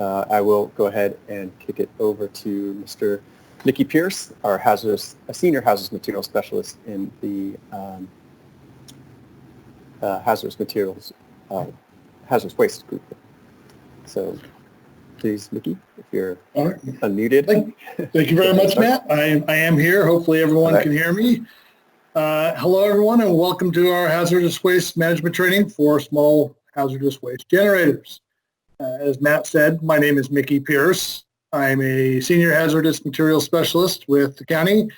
I will go ahead and kick it over to Mr. Mickey Pierce, our senior hazardous materials specialist in the hazardous waste group. So please, Mickey, if you're unmuted. Thank you very much, Matt. I am here. Hopefully everyone can hear me. Hello, everyone, and welcome to our hazardous waste management training for small hazardous waste generators. As Matt said, my name is Mickey Pierce. I'm a senior hazardous materials specialist with the county.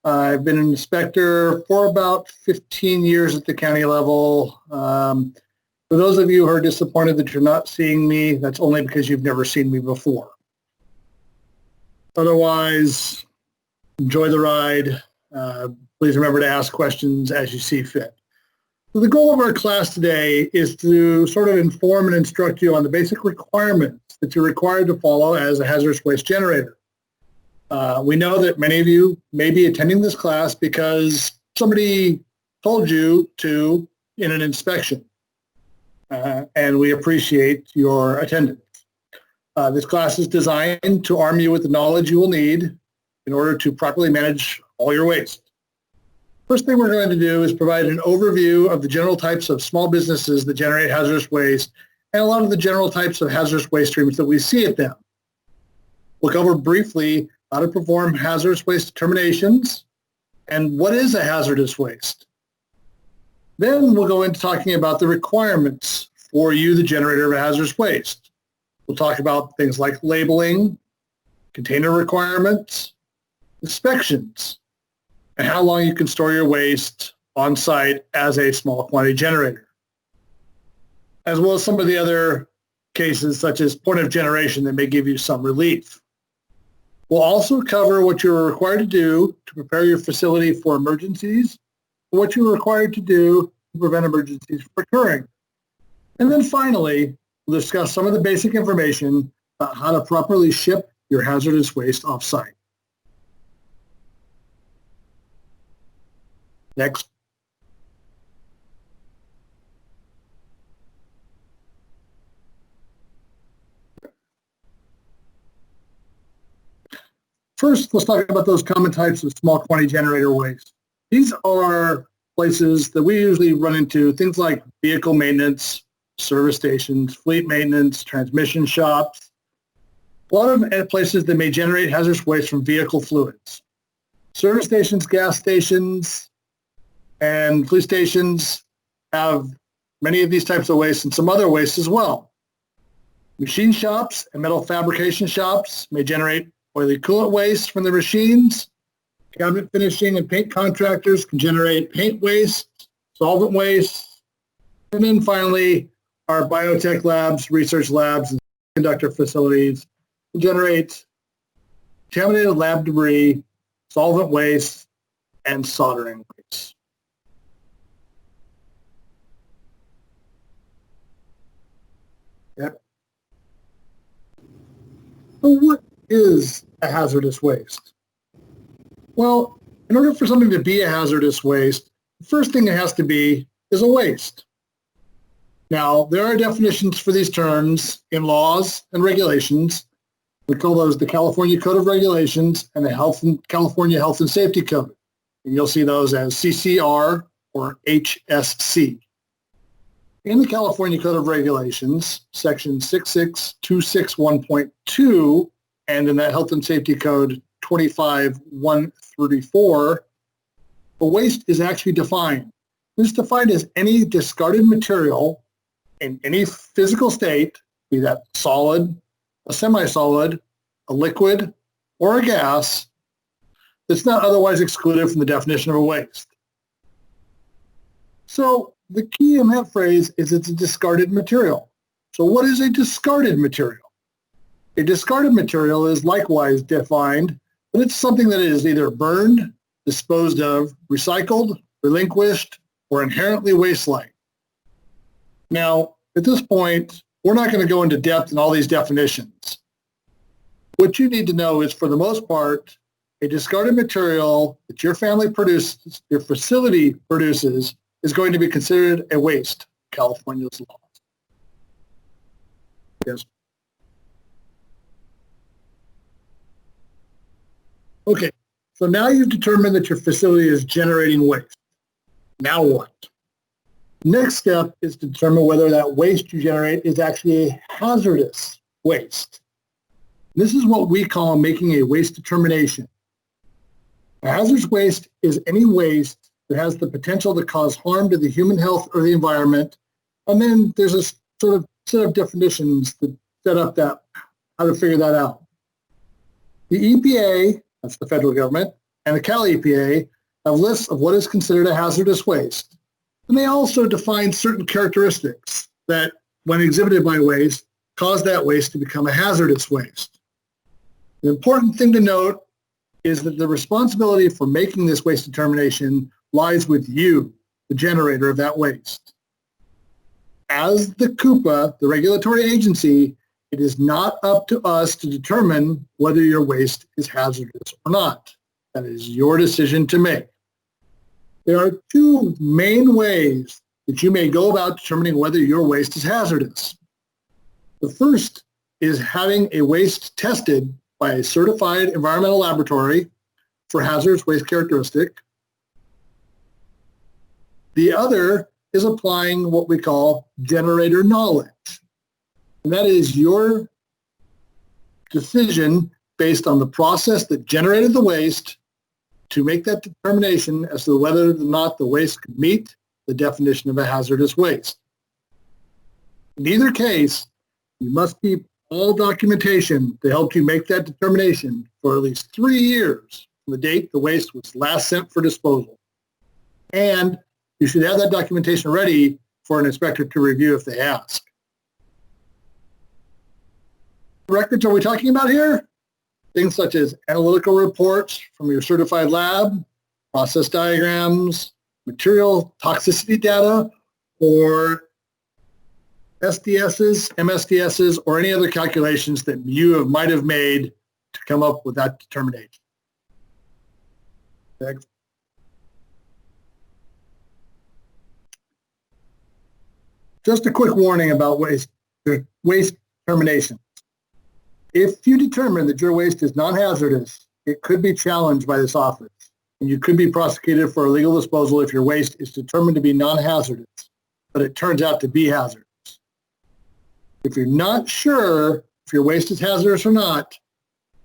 I've been an inspector for about 15 years at the county level. For those of you who are disappointed that you're not seeing me, that's only because you've never seen me before. Otherwise, enjoy the ride. Please remember to ask questions as you see fit. So the goal of our class today is to sort of inform and instruct you on the basic requirements that you're required to follow as a hazardous waste generator. We know that many of you may be attending this class because somebody told you to in an inspection, and we appreciate your attendance. This class is designed to arm you with the knowledge you will need in order to properly manage all your waste. First thing we're going to do is provide an overview of the general types of small businesses that generate hazardous waste and a lot of the general types of hazardous waste streams that we see at them. We'll cover briefly how to perform hazardous waste determinations and what is a hazardous waste. Then we'll go into talking about the requirements for you, the generator of a hazardous waste. We'll talk about things like labeling, container requirements, inspections, and how long you can store your waste on site as a small quantity generator, as well as some of the other cases such as point of generation that may give you some relief. We'll also cover what you're required to do to prepare your facility for emergencies, what you're required to do to prevent emergencies from occurring. And then finally, we'll discuss some of the basic information about how to properly ship your hazardous waste off-site. Next. First, let's talk about those common types of small quantity generator waste. These are places that we usually run into, things like vehicle maintenance, service stations, fleet maintenance, transmission shops, a lot of places that may generate hazardous waste from vehicle fluids. Service stations, gas stations, and police stations have many of these types of waste and some other waste as well. Machine shops and metal fabrication shops may generate oily coolant waste from their machines. Cabinet finishing and paint contractors can generate paint waste, solvent waste. And then finally, our biotech labs, research labs, and conductor facilities will generate contaminated lab debris, solvent waste, and soldering waste. Yep. So what is a hazardous waste? Well, in order for something to be a hazardous waste, the first thing it has to be is a waste. Now, there are definitions for these terms in laws and regulations. We call those the California Code of Regulations and the California Health and Safety Code. And you'll see those as CCR or HSC. In the California Code of Regulations, section 66261.2, and in that Health and Safety Code 25134, a waste is actually defined. It's defined as any discarded material in any physical state, be that solid, a semi-solid, a liquid, or a gas, that's not otherwise excluded from the definition of a waste. So the key in that phrase is it's a discarded material. So what is a discarded material? A discarded material is likewise defined, but it's something that is either burned, disposed of, recycled, relinquished, or inherently waste-like. Now, at this point, we're not going to go into depth in all these definitions. What you need to know is, for the most part, a discarded material that your family produces, your facility produces, is going to be considered a waste, California's law. Yes. Okay, so now you've determined that your facility is generating waste. Now what? Next step is to determine whether that waste you generate is actually a hazardous waste. This is what we call making a waste determination. A hazardous waste is any waste that has the potential to cause harm to the human health or the environment. And then there's a sort of set of definitions that set up that, how to figure that out. The EPA, that's the federal government, and the Cal EPA have lists of what is considered a hazardous waste. And they also define certain characteristics that, when exhibited by waste, cause that waste to become a hazardous waste. The important thing to note is that the responsibility for making this waste determination lies with you, the generator of that waste. As the CUPA, the regulatory agency, it is not up to us to determine whether your waste is hazardous or not. That is your decision to make. There are two main ways that you may go about determining whether your waste is hazardous. The first is having a waste tested by a certified environmental laboratory for hazardous waste characteristic. The other is applying what we call generator knowledge. And that is your decision based on the process that generated the waste to make that determination as to whether or not the waste could meet the definition of a hazardous waste. In either case, you must keep all documentation to help you make that determination for at least 3 years from the date the waste was last sent for disposal. And you should have that documentation ready for an inspector to review if they ask. What records are we talking about here? Things such as analytical reports from your certified lab, process diagrams, material toxicity data, or SDSs, MSDSs, or any other calculations that you might have made to come up with that determination. Next. Just a quick warning about waste determination. If you determine that your waste is non-hazardous, it could be challenged by this office, and you could be prosecuted for illegal disposal if your waste is determined to be non-hazardous, but it turns out to be hazardous. If you're not sure if your waste is hazardous or not,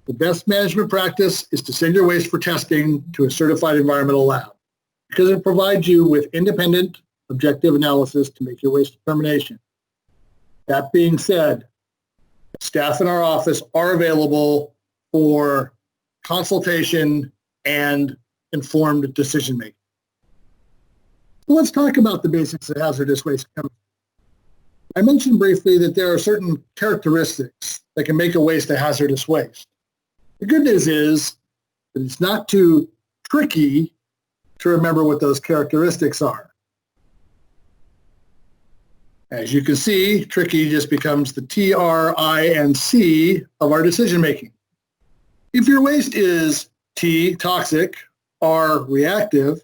the best management practice is to send your waste for testing to a certified environmental lab, because it provides you with independent, objective analysis to make your waste determination. That being said, staff in our office are available for consultation and informed decision-making. So let's talk about the basics of hazardous waste chemistry. I mentioned briefly that there are certain characteristics that can make a waste a hazardous waste. The good news is that it's not too tricky to remember what those characteristics are. As you can see, tricky just becomes the T, R, I, and C of our decision-making. If your waste is T, toxic, R, reactive,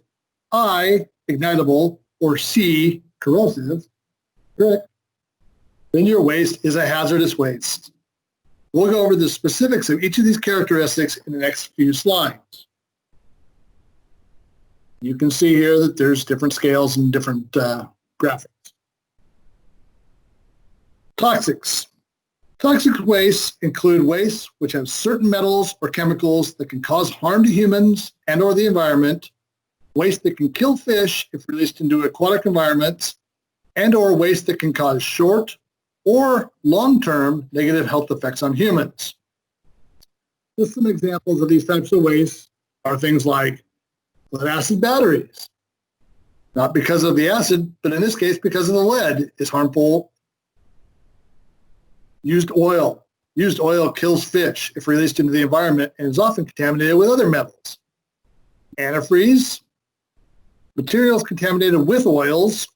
I, ignitable, or C, corrosive, then your waste is a hazardous waste. We'll go over the specifics of each of these characteristics in the next few slides. You can see here that there's different scales and different graphics. Toxics. Toxic wastes include wastes which have certain metals or chemicals that can cause harm to humans and or the environment, waste that can kill fish if released into aquatic environments, and or waste that can cause short or long-term negative health effects on humans. Just some examples of these types of wastes are things like lead-acid batteries. Not because of the acid, but in this case because of the lead is harmful. Used oil. Used oil kills fish if released into the environment and is often contaminated with other metals. Antifreeze. Materials contaminated with oils,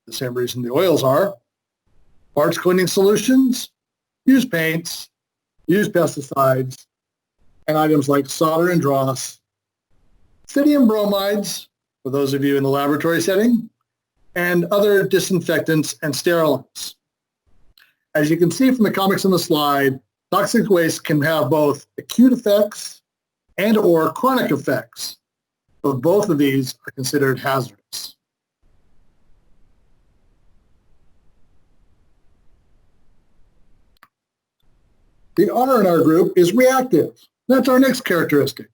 the same reason the oils are. Parts cleaning solutions, used paints, used pesticides, and items like solder and dross. Sodium bromides, for those of you in the laboratory setting, and other disinfectants and sterilants. As you can see from the comics on the slide, toxic waste can have both acute effects and or chronic effects, but both of these are considered hazardous. The R in our group is reactive. That's our next characteristic.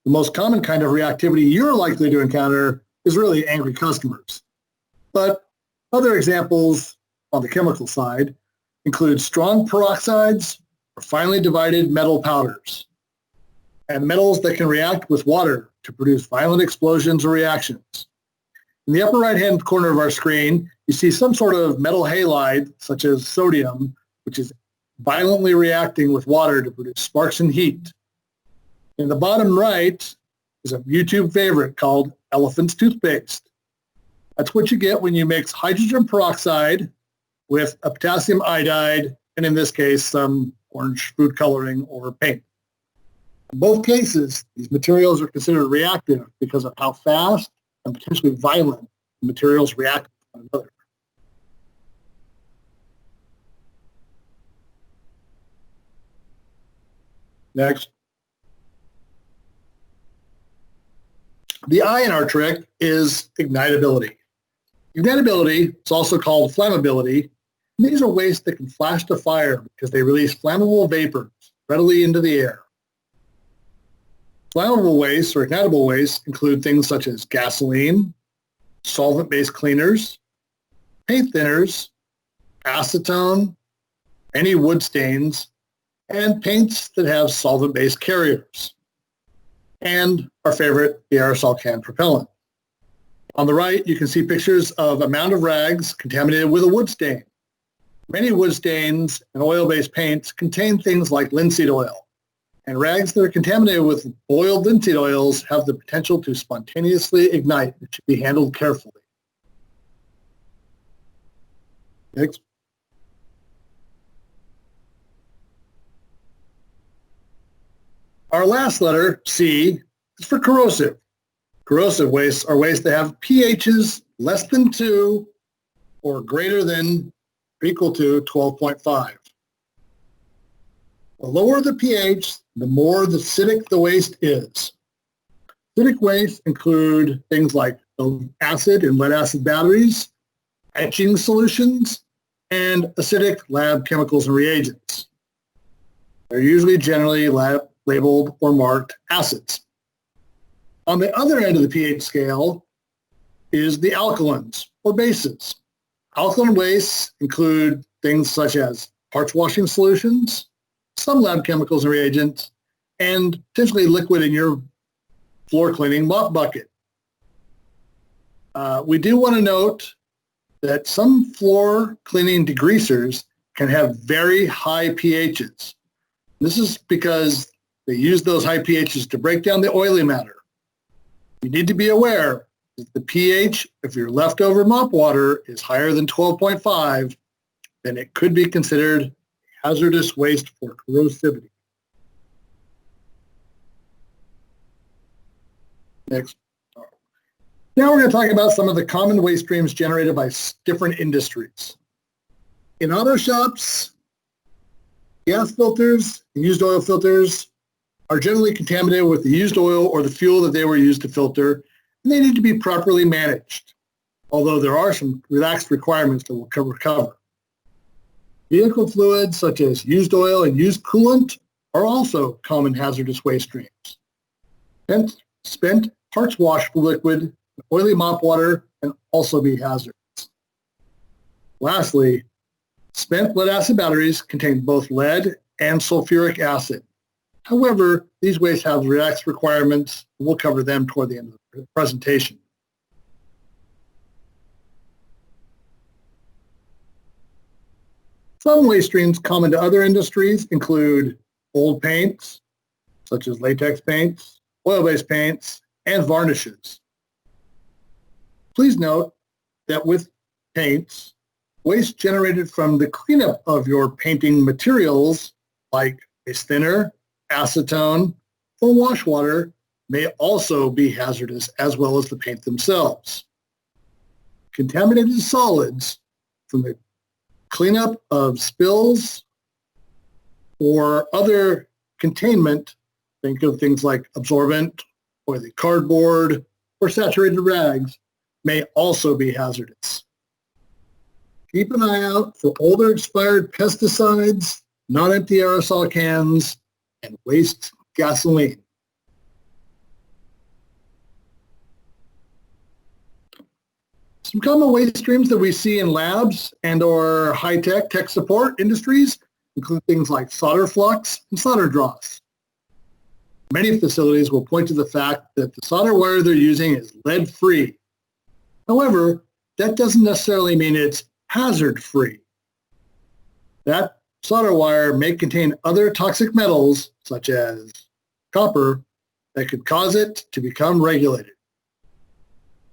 The most common kind of reactivity you're likely to encounter is really angry customers. But other examples on the chemical side include strong peroxides or finely divided metal powders, and metals that can react with water to produce violent explosions or reactions. In the upper right-hand corner of our screen, you see some sort of metal halide, such as sodium, which is violently reacting with water to produce sparks and heat. In the bottom right is a YouTube favorite called elephant's toothpaste. That's what you get when you mix hydrogen peroxide with a potassium iodide, and in this case, some orange food coloring or paint. In both cases, these materials are considered reactive because of how fast and potentially violent the materials react with one another. Next. The I in our trick is ignitability. Ignitability is also called flammability. And these are wastes that can flash to fire because they release flammable vapors readily into the air. Flammable wastes or ignitable wastes include things such as gasoline, solvent-based cleaners, paint thinners, acetone, any wood stains, and paints that have solvent-based carriers, and our favorite, the aerosol can propellant. On the right, you can see pictures of a mound of rags contaminated with a wood stain. Many wood stains and oil-based paints contain things like linseed oil, and rags that are contaminated with boiled linseed oils have the potential to spontaneously ignite. It should be handled carefully. Next. Our last letter, C, is for corrosive. Corrosive wastes are wastes that have pHs less than 2 or greater than or equal to 12.5. The lower the pH, the more acidic the waste is. Acidic wastes include things like acid and lead-acid batteries, etching solutions, and acidic lab chemicals and reagents. They're usually generally labeled or marked acids. On the other end of the pH scale is the alkalines or bases. Alkaline wastes include things such as parts washing solutions, some lab chemicals and reagents, and potentially liquid in your floor cleaning mop bucket. We do want to note that some floor cleaning degreasers can have very high pHs. This is because they use those high pHs to break down the oily matter. You need to be aware that the pH of your leftover mop water is higher than 12.5, then it could be considered hazardous waste for corrosivity. Next. Now we're going to talk about some of the common waste streams generated by different industries. In auto shops, gas filters and used oil filters are generally contaminated with the used oil or the fuel that they were used to filter, and they need to be properly managed, although there are some relaxed requirements that we'll cover. Vehicle fluids such as used oil and used coolant are also common hazardous waste streams. Spent parts wash liquid, oily mop water can also be hazardous. Lastly, spent lead-acid batteries contain both lead and sulfuric acid. However, these wastes have relaxed requirements. We'll cover them toward the end of the presentation. Some waste streams common to other industries include old paints, such as latex paints, oil-based paints, and varnishes. Please note that with paints, waste generated from the cleanup of your painting materials, like a thinner, acetone, or wash water, may also be hazardous, as well as the paint themselves. Contaminated solids from the cleanup of spills or other containment think of things like absorbent, oily cardboard, or saturated rags, may also be hazardous. Keep an eye out for older expired pesticides, non-empty aerosol cans, and waste gasoline. Some common waste streams that we see in labs and or high-tech tech support industries include things like solder flux and solder dross. Many facilities will point to the fact that the solder wire they're using is lead-free. However, that doesn't necessarily mean it's hazard-free. That solder wire may contain other toxic metals, such as copper, that could cause it to become regulated.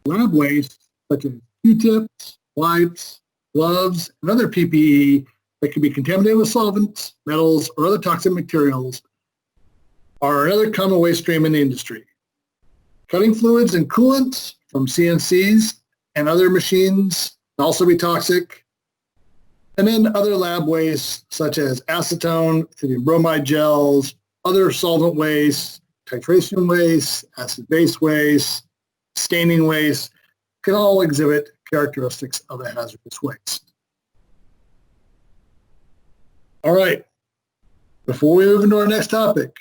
Lab waste, such as Q-tips, wipes, gloves, and other PPE that can be contaminated with solvents, metals, or other toxic materials, are another common waste stream in the industry. Cutting fluids and coolants from CNCs and other machines can also be toxic. And then other lab wastes such as acetone, lithium bromide gels, other solvent waste, titration waste, acid-base waste, staining waste, can all exhibit characteristics of a hazardous waste. All right, before we move into our next topic,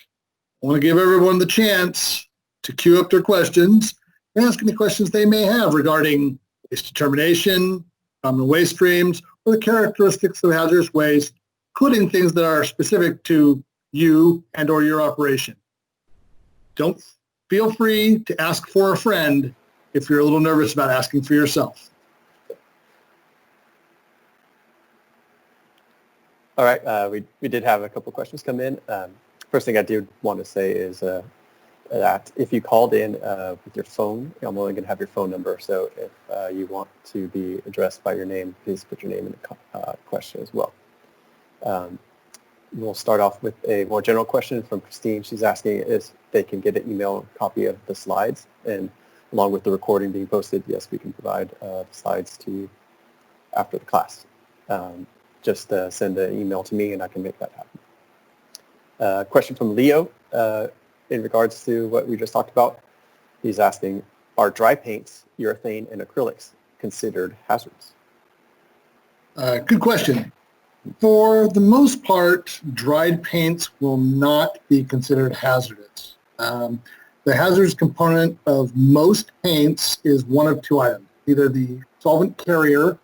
I want to give everyone the chance to queue up their questions and ask any questions they may have regarding waste determination, common waste streams, or the characteristics of hazardous waste, including things that are specific to you and or your operation. Don't feel free to ask for a friend if you're a little nervous about asking for yourself. All right, we did have a couple questions come in. First thing I do want to say is that if you called in with your phone, I'm only going to have your phone number. So if you want to be addressed by your name, please put your name in the question as well. We'll start off with a more general question from Christine. She's asking if they can get an email copy of the slides, and along with the recording being posted, yes, we can provide the slides to you after the class. Just send an email to me and I can make that happen. Question from Leo in regards to what we just talked about. He's asking, are dry paints, urethane, and acrylics considered hazards? Good question. For the most part, dried paints will not be considered hazardous. The hazardous component of most paints is one of two items, either the solvent carrier,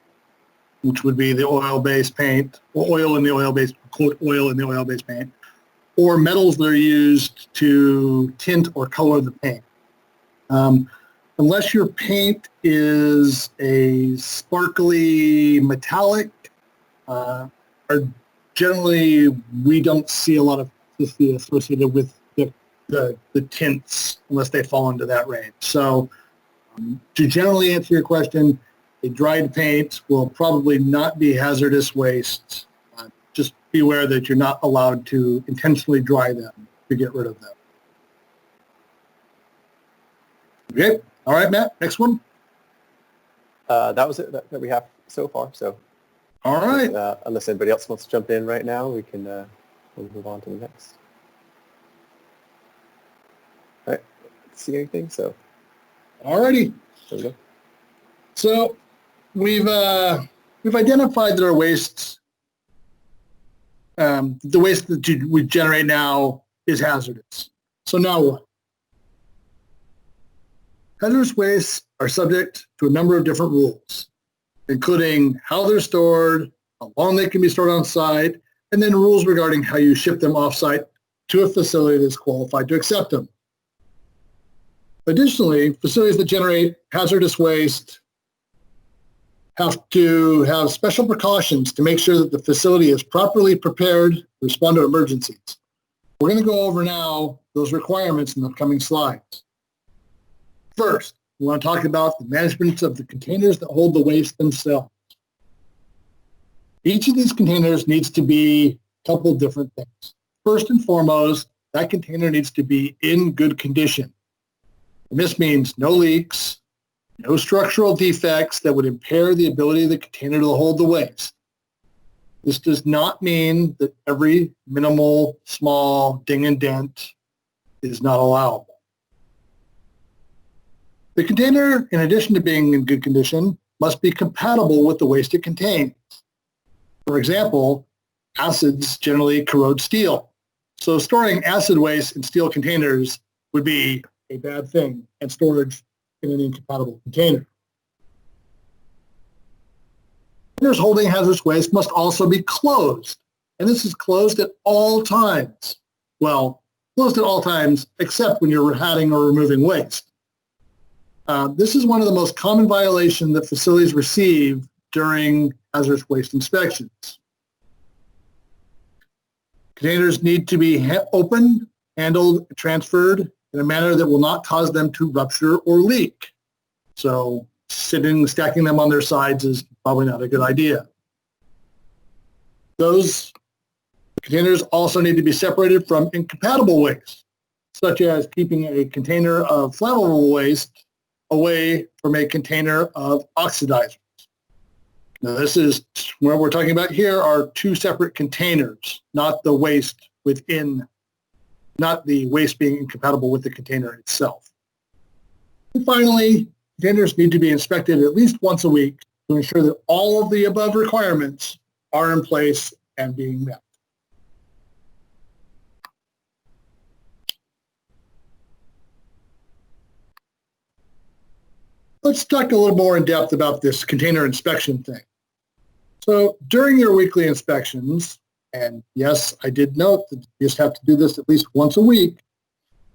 which would be the oil-based paint, or oil in the oil-based paint, or metals that are used to tint or color the paint. Unless your paint is a sparkly metallic, generally we don't see a lot of toxicity associated with the tints unless they fall into that range. So to generally answer your question, a dried paint will probably not be hazardous waste. Just be aware that you're not allowed to intentionally dry them to get rid of them. Okay. All right, Matt, next one. That was it that we have so far. So, all right. Unless anybody else wants to jump in right now, we can we'll move on to the next. All right. See anything? So, all righty. There we go. So, we've identified that our waste, the waste that we generate now is hazardous. So now what? Hazardous wastes are subject to a number of different rules, including how they're stored, how long they can be stored on site, and then rules regarding how you ship them off-site to a facility that's qualified to accept them. Additionally, facilities that generate hazardous waste have to have special precautions to make sure that the facility is properly prepared to respond to emergencies. We're going to go over now those requirements in the coming slides. First, we want to talk about the management of the containers that hold the waste themselves. Each of these containers needs to be a couple of different things. First and foremost, that container needs to be in good condition. And this means no leaks, no structural defects that would impair the ability of the container to hold the waste. This does not mean that every minimal, small ding and dent is not allowable. The container, in addition to being in good condition, must be compatible with the waste it contains. For example, acids generally corrode steel. So storing acid waste in steel containers would be a bad thing, and storage in an incompatible container. Containers holding hazardous waste must also be closed, and this is closed at all times. Well, closed at all times except when you're adding or removing waste. This is one of the most common violations that facilities receive during hazardous waste inspections. Containers need to be opened, handled, transferred in a manner that will not cause them to rupture or leak. So stacking them on their sides is probably not a good idea. Those containers also need to be separated from incompatible waste, such as keeping a container of flammable waste away from a container of oxidizers. Now this is what we're talking about here are two separate containers, not the waste within, not the waste being incompatible with the container itself. And finally, containers need to be inspected at least once a week to ensure that all of the above requirements are in place and being met. Let's talk a little more in depth about this container inspection thing. So during your weekly inspections, and yes, I did note that you just have to do this at least once a week,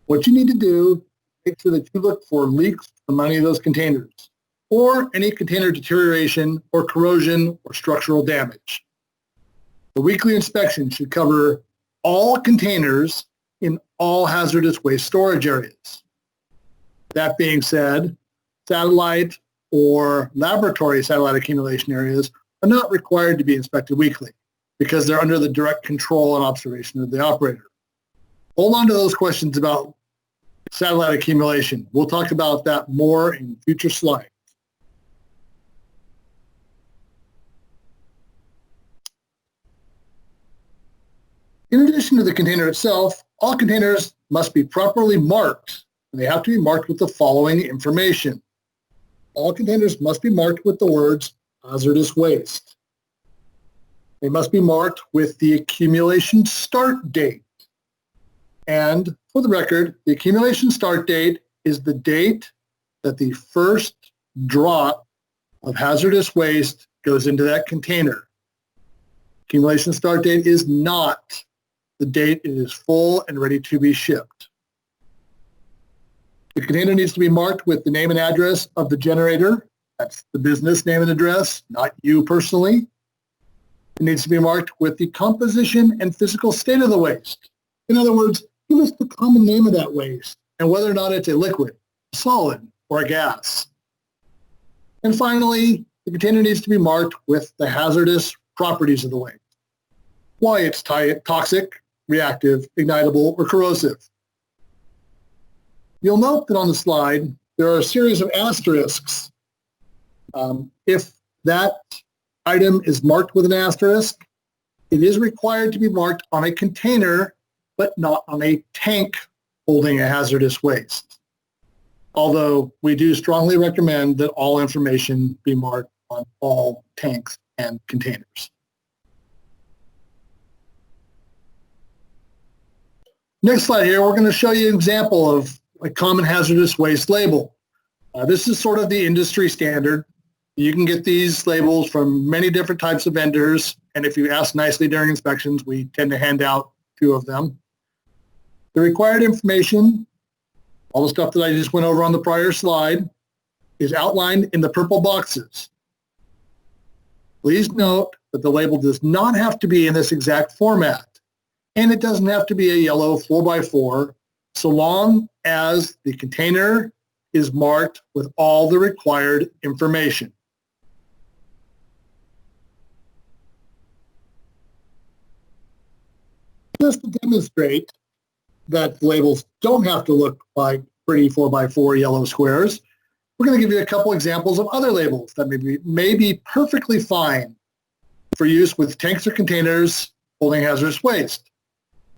what you need to do, make sure that you look for leaks from any of those containers or any container deterioration or corrosion or structural damage. The weekly inspection should cover all containers in all hazardous waste storage areas. That being said, satellite or laboratory satellite accumulation areas are not required to be inspected weekly because they're under the direct control and observation of the operator. Hold on to those questions about satellite accumulation. We'll talk about that more in future slides. In addition to the container itself, all containers must be properly marked, and they have to be marked with the following information. All containers must be marked with the words hazardous waste. They must be marked with the accumulation start date. And for the record, the accumulation start date is the date that the first drop of hazardous waste goes into that container. Accumulation start date is not the date it is full and ready to be shipped. The container needs to be marked with the name and address of the generator. That's the business name and address, not you personally. It needs to be marked with the composition and physical state of the waste. In other words, give us the common name of that waste and whether or not it's a liquid, a solid, or a gas. And finally, the container needs to be marked with the hazardous properties of the waste. Why it's toxic, reactive, ignitable, or corrosive. You'll note that on the slide, there are a series of asterisks. If that item is marked with an asterisk, it is required to be marked on a container, but not on a tank holding a hazardous waste. Although we do strongly recommend that all information be marked on all tanks and containers. Next slide here, we're going to show you an example of a common hazardous waste label. This is sort of the industry standard. You can get these labels from many different types of vendors, and if you ask nicely during inspections, we tend to hand out 2 of them. The required information, all the stuff that I just went over on the prior slide, is outlined in the purple boxes. Please note that the label does not have to be in this exact format, and it doesn't have to be a yellow 4x4, so long as the container is marked with all the required information. Just to demonstrate that labels don't have to look like pretty 4x4 yellow squares, we're going to give you a couple examples of other labels that may be perfectly fine for use with tanks or containers holding hazardous waste.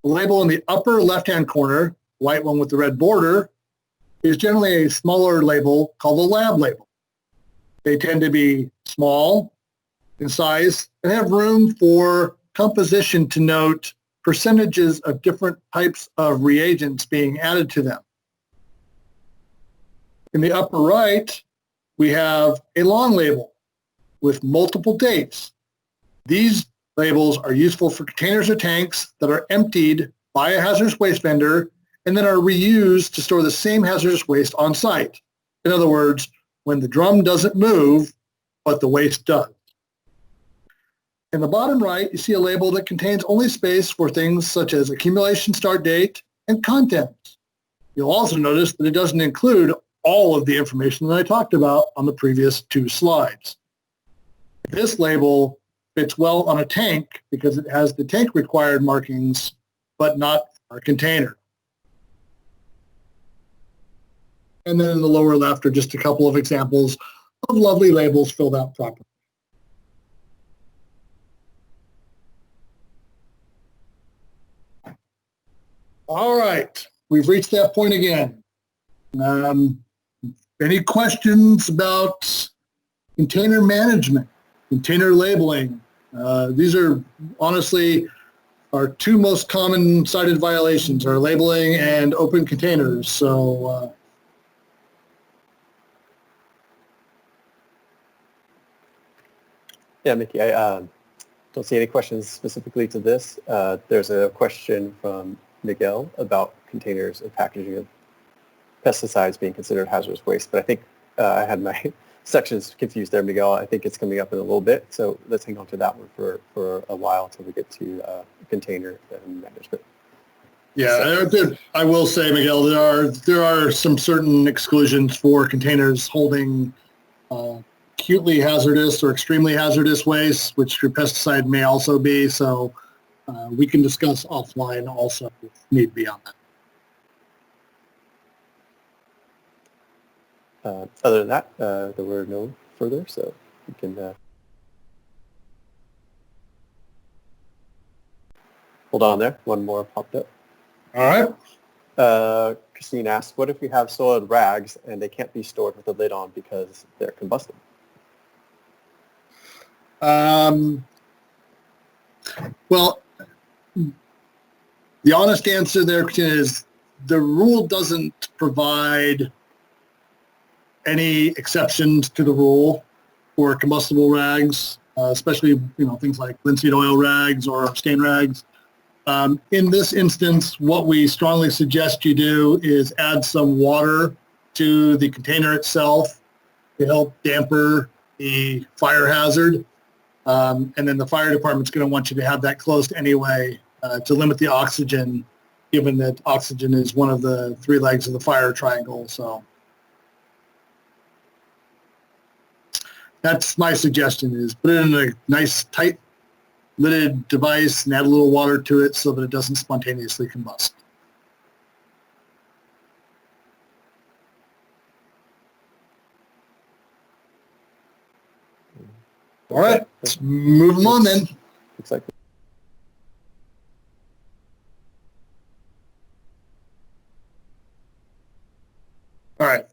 The label in the upper left-hand corner white one with the red border, is generally a smaller label called a lab label. They tend to be small in size and have room for composition to note percentages of different types of reagents being added to them. In the upper right, we have a long label with multiple dates. These labels are useful for containers or tanks that are emptied by a hazardous waste vendor and then are reused to store the same hazardous waste on site. In other words, when the drum doesn't move, but the waste does. In the bottom right, you see a label that contains only space for things such as accumulation start date and contents. You'll also notice that it doesn't include all of the information that I talked about on the previous two slides. This label fits well on a tank because it has the tank required markings, but not our container. And then in the lower left are just a couple of examples of lovely labels filled out properly. All right, we've reached that point again. Any questions about container management, container labeling? These are honestly our two most common cited violations are labeling and open containers. So Yeah, Mickey, I don't see any questions specifically to this. There's a question from Miguel about containers and packaging of pesticides being considered hazardous waste, but I think I had my sections confused there, Miguel. I think it's coming up in a little bit, so let's hang on to that one for a while until we get to container management. Yeah, I will say, Miguel, there are some certain exclusions for containers holding acutely hazardous or extremely hazardous waste, which your pesticide may also be. So we can discuss offline also if need be on that. Other than that, there were no further, so we can hold on there. One more popped up. All right. Christine asked, what if we have soiled rags and they can't be stored with the lid on because they're combustible? Well, the honest answer there, Christina, is the rule doesn't provide any exceptions to the rule for combustible rags, especially things like linseed oil rags or stain rags. In this instance, what we strongly suggest you do is add some water to the container itself to help damper the fire hazard. And then the fire department's going to want you to have that closed anyway to limit the oxygen, given that oxygen is one of the three legs of the fire triangle. So that's my suggestion, is put it in a nice tight lidded device and add a little water to it so that it doesn't spontaneously combust. All right, let's move along then. Looks like. All right.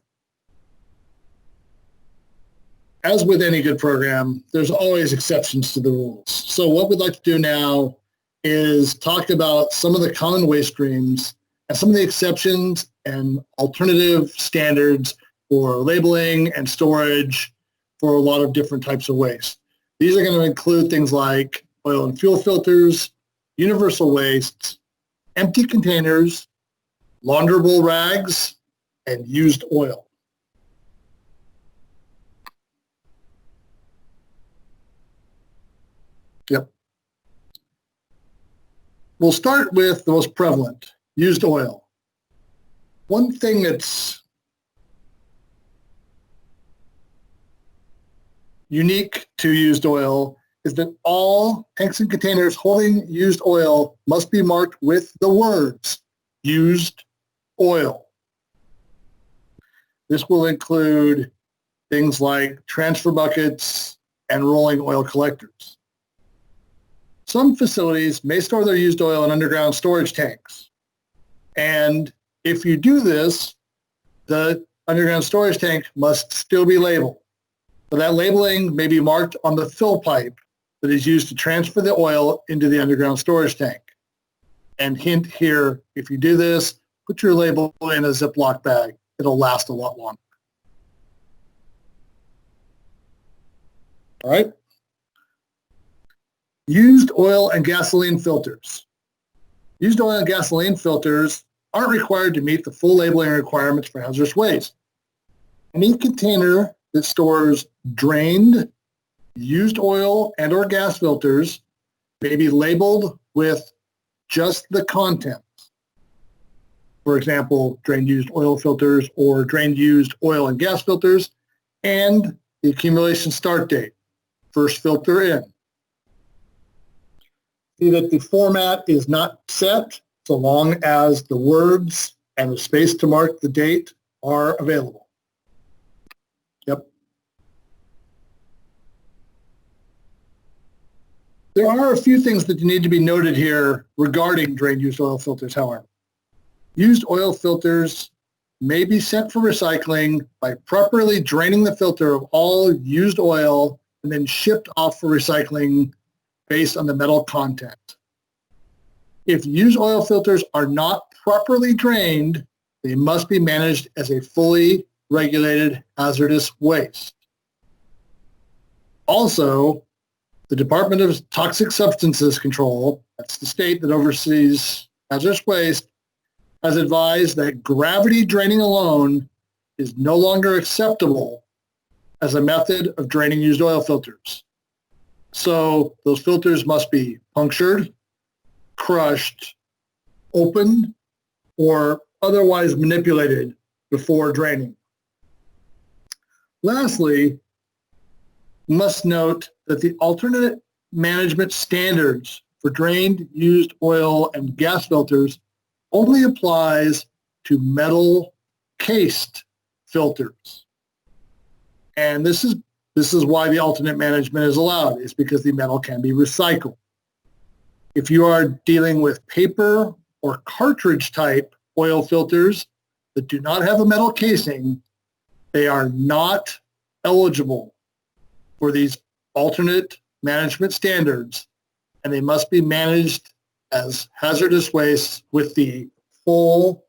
As with any good program, there's always exceptions to the rules. So what we'd like to do now is talk about some of the common waste streams and some of the exceptions and alternative standards for labeling and storage for a lot of different types of waste. These are going to include things like oil and fuel filters, universal wastes, empty containers, launderable rags, and used oil. Yep. We'll start with the most prevalent, used oil. One thing that's unique to used oil is that all tanks and containers holding used oil must be marked with the words used oil. This will include things like transfer buckets and rolling oil collectors. Some facilities may store their used oil in underground storage tanks, and If you do this, the underground storage tank must still be labeled. So that labeling may be marked on the fill pipe that is used to transfer the oil into the underground storage tank. And hint here, if you do this, put your label in a Ziploc bag. It'll last a lot longer. All right. Used oil and gasoline filters. Used oil and gasoline filters aren't required to meet the full labeling requirements for hazardous waste. Any container that stores drained, used oil and or gas filters may be labeled with just the contents. For example, drained used oil filters or drained used oil and gas filters, and the accumulation start date, first filter in. See that the format is not set so long as the words and the space to mark the date are available. Yep. There are a few things that need to be noted here regarding drained used oil filters, however. Used oil filters may be sent for recycling by properly draining the filter of all used oil and then shipped off for recycling based on the metal content. If used oil filters are not properly drained, they must be managed as a fully regulated hazardous waste. Also, the Department of Toxic Substances Control, that's the state that oversees hazardous waste, has advised that gravity draining alone is no longer acceptable as a method of draining used oil filters. So those filters must be punctured, crushed, opened, or otherwise manipulated before draining. Lastly, we must note that the alternate management standards for drained used oil and gas filters only applies to metal cased filters. And this is why the alternate management is allowed, is because the metal can be recycled. If you are dealing with paper or cartridge type oil filters that do not have a metal casing, they are not eligible for these alternate management standards, and they must be managed as hazardous waste with the full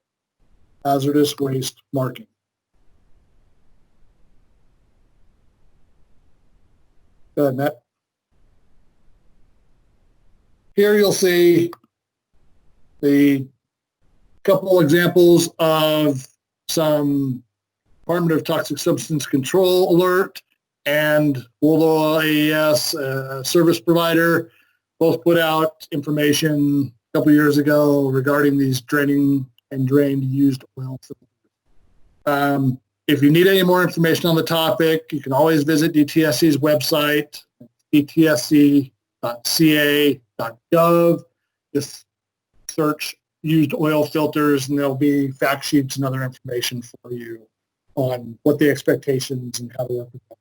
hazardous waste marking. Go ahead, Matt. Here you'll see the couple examples of some Department of Toxic Substance Control alert and World Oil AES service provider both put out information a couple years ago regarding these draining and drained used oil filters. If you need any more information on the topic, you can always visit DTSC's website, dtsc.ca.gov. Just search used oil filters, and there'll be fact sheets and other information for you on what the expectations and how to work with them.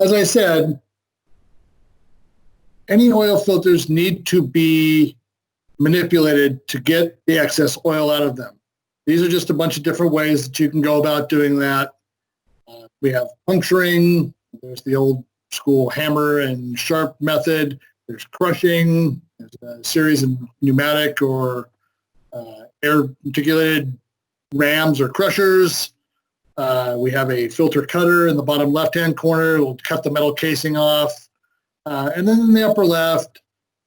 As I said, any oil filters need to be manipulated to get the excess oil out of them. These are just a bunch of different ways that you can go about doing that. We have puncturing, there's the old school hammer and sharp method, there's crushing, there's a series of pneumatic or air articulated rams or crushers. We have a filter cutter in the bottom left-hand corner. It will cut the metal casing off. And then in the upper left,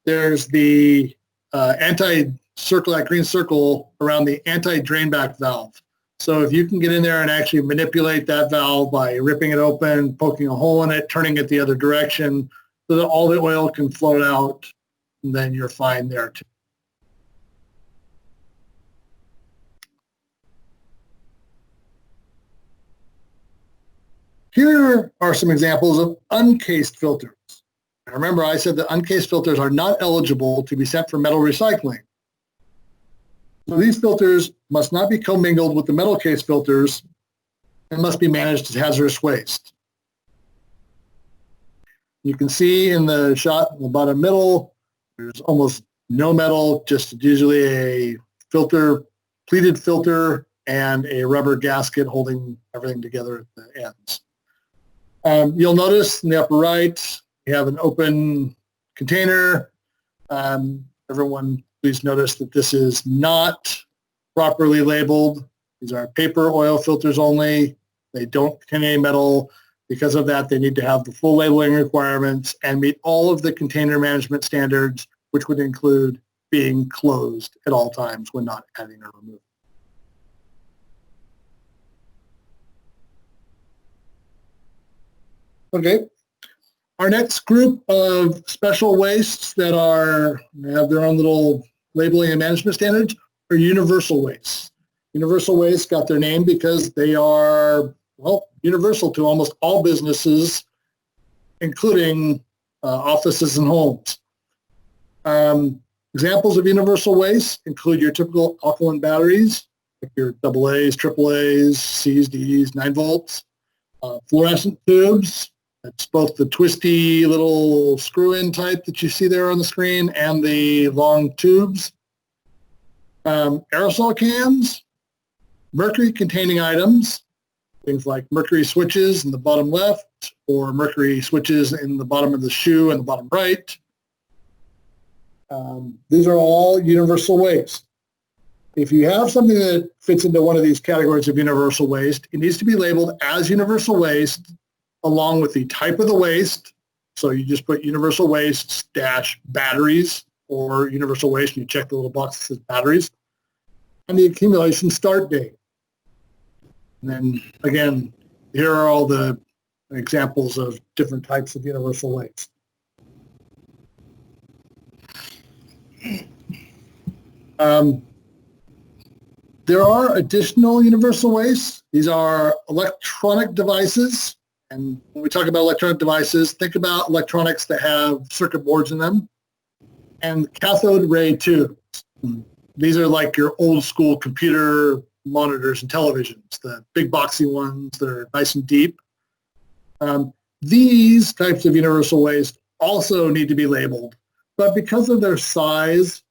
there's the anti-circle, that green circle around the anti-drainback valve. So if you can get in there and actually manipulate that valve by ripping it open, poking a hole in it, turning it the other direction so that all the oil can float out, then you're fine there too. Here are some examples of uncased filters. Remember, I said that uncased filters are not eligible to be sent for metal recycling. So these filters must not be commingled with the metal case filters and must be managed as hazardous waste. You can see in the shot in the bottom middle, there's almost no metal, just usually a filter, pleated filter, and a rubber gasket holding everything together at the ends. You'll notice in the upper right, you have an open container. Everyone, please notice that this is not properly labeled. These are paper oil filters only. They don't contain any metal. Because of that, they need to have the full labeling requirements and meet all of the container management standards, which would include being closed at all times when not adding or removing. Okay. Our next group of special wastes that have their own little labeling and management standards are universal wastes. Universal wastes got their name because they are, well, universal to almost all businesses, including offices and homes. Examples of universal waste include your typical alkaline batteries, like your AA's, AAA's, C's, D's, 9 volts, fluorescent tubes. That's both the twisty little screw-in type that you see there on the screen and the long tubes. Aerosol cans, mercury-containing items, things like mercury switches in the bottom left or mercury switches in the bottom of the shoe and the bottom right. These are all universal waste. If you have something that fits into one of these categories of universal waste, it needs to be labeled as universal waste along with the type of the waste. So you just put universal waste - batteries or universal waste and you check the little box that says batteries and the accumulation start date. And then again, here are all the examples of different types of universal waste. There are additional universal wastes. These are electronic devices. And when we talk about electronic devices, think about electronics that have circuit boards in them and cathode ray tubes. These are like your old school computer monitors and televisions, the big boxy ones that are nice and deep. These types of universal waste also need to be labeled, but because of their size,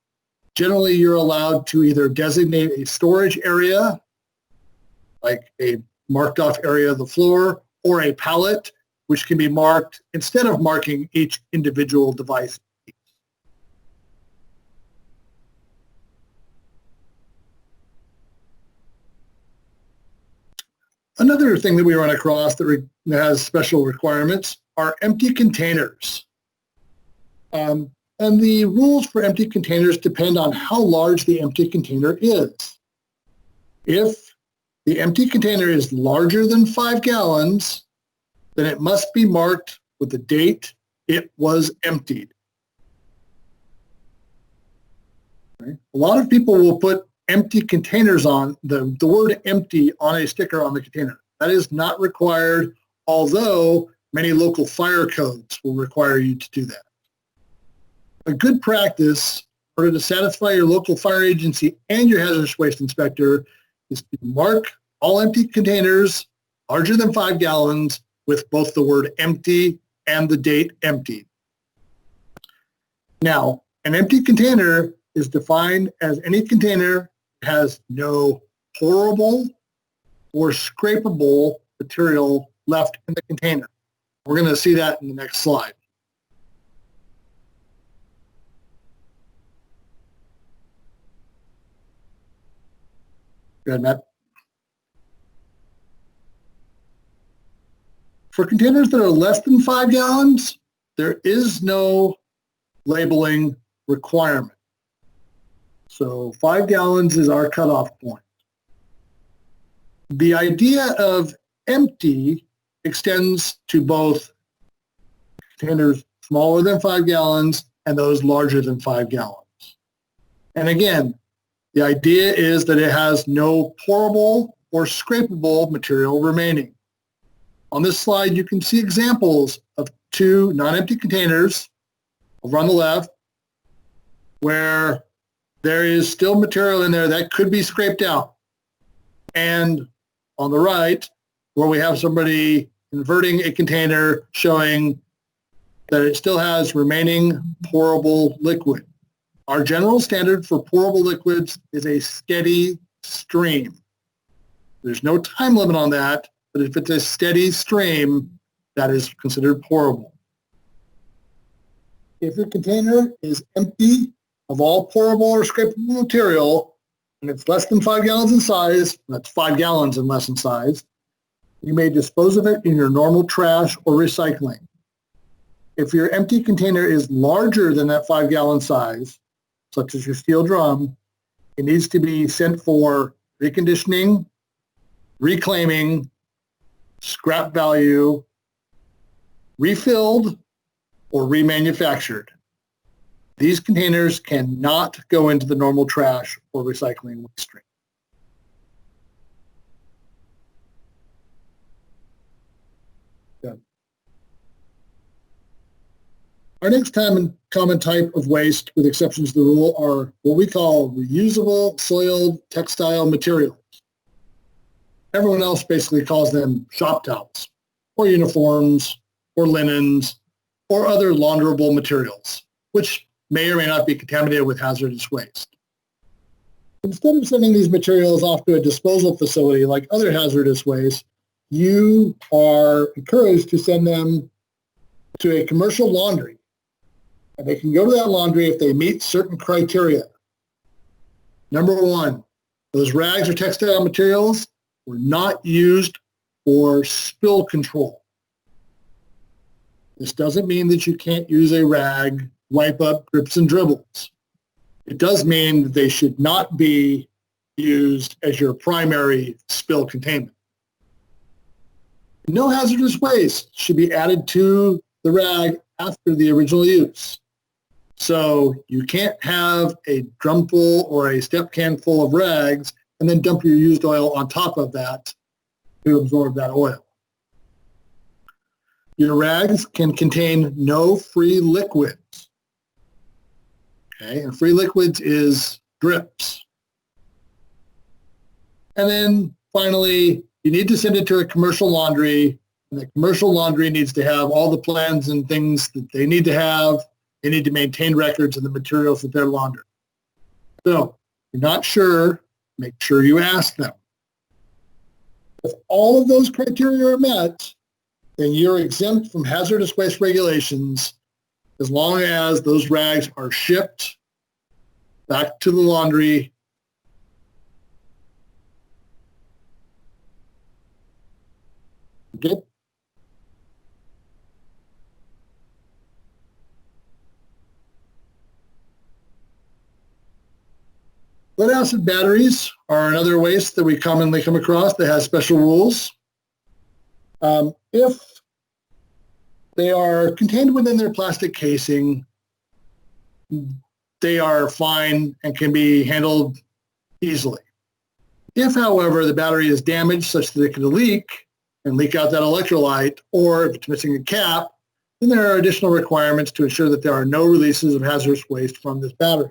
generally you're allowed to either designate a storage area, like a marked off area of the floor, or a pallet, which can be marked instead of marking each individual device. Another thing that we run across that has special requirements are empty containers. And the rules for empty containers depend on how large the empty container is. If the empty container is larger than 5 gallons, then it must be marked with the date it was emptied. Okay. A lot of people will put empty containers on, the word empty on a sticker on the container. That is not required, although many local fire codes will require you to do that. A good practice in order to satisfy your local fire agency and your hazardous waste inspector is to mark all empty containers larger than 5 gallons with both the word empty and the date emptied. Now, an empty container is defined as any container that has no pourable or scrapable material left in the container. We're going to see that in the next slide. Go ahead, Matt. For containers that are less than 5 gallons, there is no labeling requirement. So 5 gallons is our cutoff point. The idea of empty extends to both containers smaller than 5 gallons and those larger than 5 gallons. And again, the idea is that it has no pourable or scrapable material remaining. On this slide, you can see examples of 2 non-empty containers over on the left where there is still material in there that could be scraped out. And on the right, where we have somebody inverting a container showing that it still has remaining pourable liquid. Our general standard for pourable liquids is a steady stream. There's no time limit on that, but if it's a steady stream, that is considered pourable. If your container is empty of all pourable or scrapable material, and it's less than 5 gallons in size, that's 5 gallons and less in size, you may dispose of it in your normal trash or recycling. If your empty container is larger than that 5 gallon size, such as your steel drum, it needs to be sent for reconditioning, reclaiming, scrap value, refilled, or remanufactured. These containers cannot go into the normal trash or recycling waste stream. Good. Our next common type of waste, with exceptions to the rule, are what we call reusable soiled textile materials. Everyone else basically calls them shop towels, or uniforms, or linens, or other launderable materials, which may or may not be contaminated with hazardous waste. Instead of sending these materials off to a disposal facility like other hazardous waste, you are encouraged to send them to a commercial laundry. And they can go to that laundry if they meet certain criteria. Number one, those rags or textile materials were not used for spill control. This doesn't mean that you can't use a rag, wipe up drips and dribbles. It does mean that they should not be used as your primary spill containment. No hazardous waste should be added to the rag after the original use. So you can't have a drum full or a step can full of rags and then dump your used oil on top of that to absorb that oil. Your rags can contain no free liquids. Okay, and free liquids is drips. And then finally, you need to send it to a commercial laundry, and the commercial laundry needs to have all the plans and things that they need to have. They need to maintain records of the materials that they're laundering. So, if you're not sure, make sure you ask them. If all of those criteria are met, then you're exempt from hazardous waste regulations as long as those rags are shipped back to the laundry. Okay. Lead acid batteries are another waste that we commonly come across that has special rules. If they are contained within their plastic casing, they are fine and can be handled easily. If, however, the battery is damaged such that it could leak and leak out that electrolyte, or if it's missing a cap, then there are additional requirements to ensure that there are no releases of hazardous waste from this battery.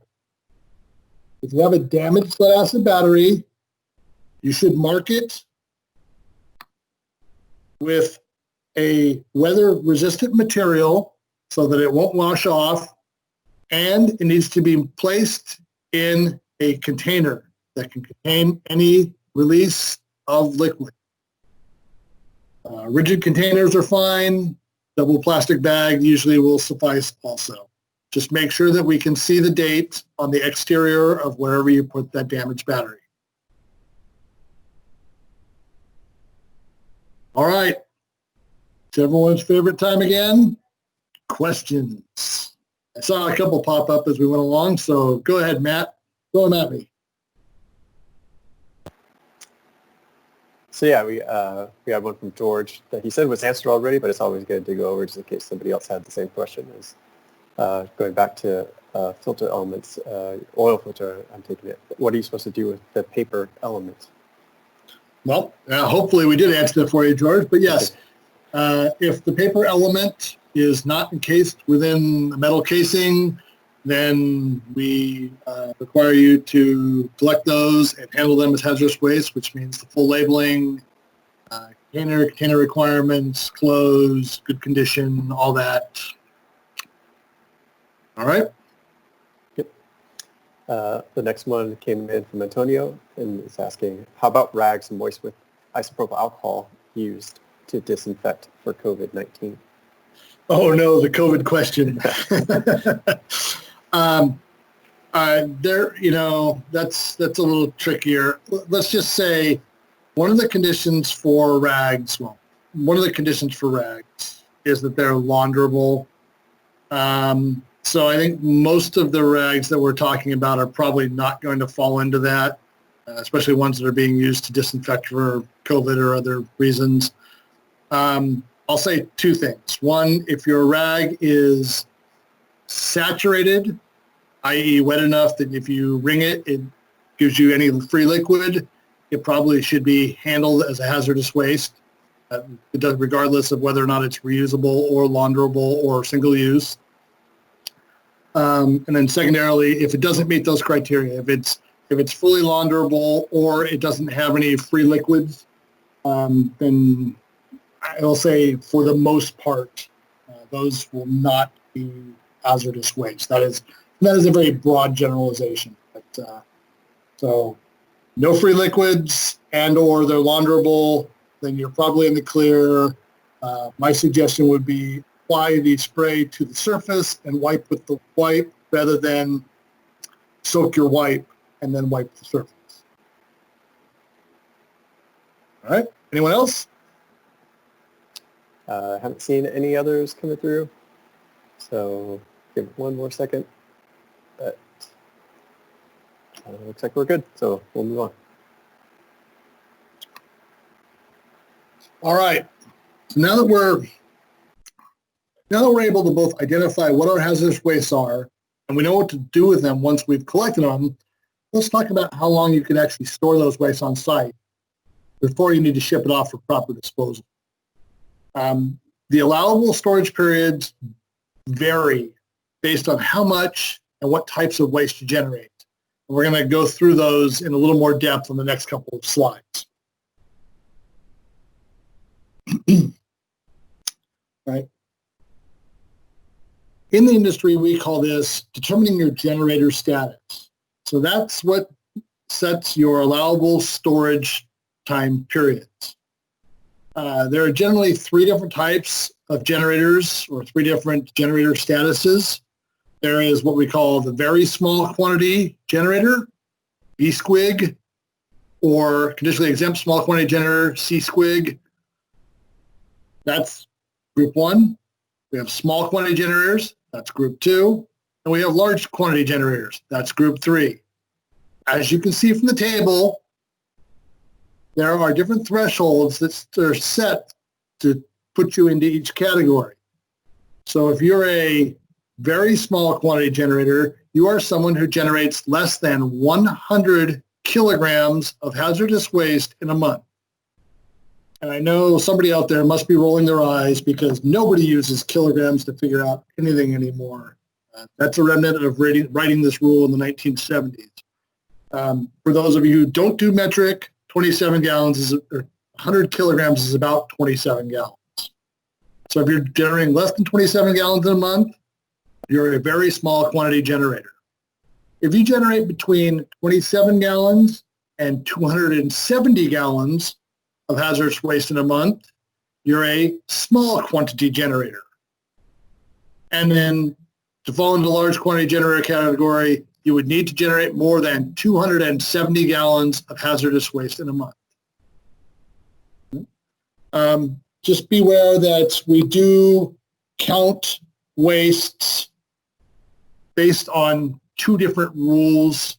If you have a damaged lead acid battery, you should mark it with a weather-resistant material so that it won't wash off, and it needs to be placed in a container that can contain any release of liquid. Rigid containers are fine. Double plastic bag usually will suffice also. Just make sure that we can see the date on the exterior of wherever you put that damaged battery. All right. It's everyone's favorite time again. Questions. I saw a couple pop up as we went along, so go ahead, Matt. Throw them at me. So yeah, we had one from George that he said was answered already, but it's always good to go over just in case somebody else had the same question. Is going back to filter elements, oil filter, I'm taking it. What are you supposed to do with the paper element? Well, hopefully we did answer that for you, George, but yes, if the paper element is not encased within a metal casing, then we require you to collect those and handle them as hazardous waste, which means the full labeling, container requirements, close, good condition, all that All right. Yep. The next one came in from Antonio and is asking, how about rags moist with isopropyl alcohol used to disinfect for COVID-19? Oh no, the COVID question. That's a little trickier. Let's just say one of the conditions for rags is that they're launderable. So I think most of the rags that we're talking about are probably not going to fall into that, especially ones that are being used to disinfect for COVID or other reasons. I'll say two things. One, if your rag is saturated, i.e. wet enough that if you wring it, it gives you any free liquid, it probably should be handled as a hazardous waste. It does, regardless of whether or not it's reusable or launderable or single use. And then secondarily, if it doesn't meet those criteria, if it's fully launderable or it doesn't have any free liquids, then I'll say for the most part, those will not be hazardous waste. That is a very broad generalization. But, so no free liquids and or they're launderable, then you're probably in the clear. My suggestion would be apply the spray to the surface and wipe with the wipe rather than soak your wipe and then wipe the surface. All right, anyone else? Haven't seen any others coming through, so give it one more second. But looks like we're good, so we'll move on. All right. So now that we're able to both identify what our hazardous wastes are, and we know what to do with them once we've collected them, let's talk about how long you can actually store those wastes on site before you need to ship it off for proper disposal. The allowable storage periods vary based on how much and what types of waste you generate. And we're going to go through those in a little more depth on the next couple of slides. Right. In the industry, we call this determining your generator status. So that's what sets your allowable storage time periods. There are generally three different types of generators or three different generator statuses. There is what we call the very small quantity generator, B-SQG, or conditionally exempt small quantity generator, C-SQG. That's group one. We have small quantity generators, that's group two. And we have large quantity generators, that's group three. As you can see from the table, there are different thresholds that are set to put you into each category. So if you're a very small quantity generator, you are someone who generates less than 100 kilograms of hazardous waste in a month. And I know somebody out there must be rolling their eyes because nobody uses kilograms to figure out anything anymore. That's a remnant of writing this rule in the 1970s. For those of you who don't do metric, 27 gallons or 100 kilograms is about 27 gallons. So if you're generating less than 27 gallons in a month, you're a very small quantity generator. If you generate between 27 gallons and 270 gallons of hazardous waste in a month, you're a small quantity generator. And then to fall into large quantity generator category, you would need to generate more than 270 gallons of hazardous waste in a month. Just beware that we do count wastes based on two different rules.